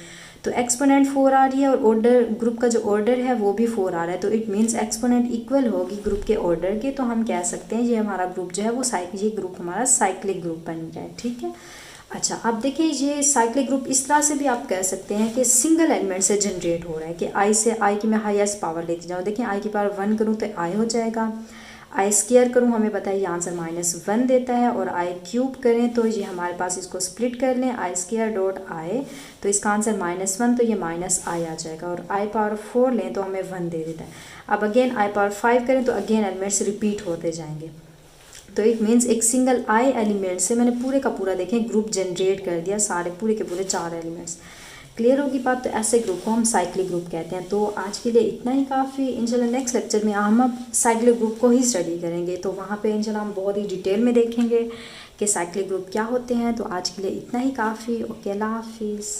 तो एक्सपोनेंट 4 आ रही है और ऑर्डर ग्रुप का जो ऑर्डर है वो भी 4 आ रहा है, तो इट मीन्स एक्सपोनेंट इक्वल होगी ग्रुप के ऑर्डर के। तो हम कह सकते हैं ये हमारा ग्रुप जो है वो ये ग्रुप हमारा साइक्लिक ग्रुप बन गया है। ठीक है। अच्छा, अब देखिए ये साइक्लिक ग्रुप इस तरह से भी आप कह सकते हैं कि सिंगल एलिमेंट से जनरेट हो रहा है कि आई से आई की मैं हाईएस्ट पावर लेती जाऊँ। देखिए आई की पावर 1 करूँ तो आई हो जाएगा, आई स्क्वायर करूँ हमें पता है ये आंसर -1 देता है, और आई क्यूब करें तो ये हमारे पास इसको स्प्लिट कर लें आई स्क्वायर डॉट आई, तो इसका आंसर -1 तो ये माइनस आई आ जाएगा, और आई पावर 4 लें तो हमें 1 दे देता है। अब अगेन आई पावर 5 करें तो अगेन एलिमेंट्स रिपीट होते जाएंगे। तो इट मीन्स एक सिंगल आई एलिमेंट से मैंने पूरे का पूरा देखें ग्रुप जनरेट कर दिया, सारे पूरे के पूरे 4 एलिमेंट्स। क्लियर होगी बात। तो ऐसे ग्रुप को हम साइक्लिक ग्रुप कहते हैं। तो आज के लिए इतना ही काफ़ी। इंशाल्लाह नेक्स्ट लेक्चर में हम अब साइक्लिक ग्रुप को ही स्टडी करेंगे, तो वहाँ पे इंशाल्लाह हम बहुत ही डिटेल में देखेंगे कि साइक्लिक ग्रुप क्या होते हैं। तो आज के लिए इतना ही काफ़ी। ओके, अल्लाह हाफिज़।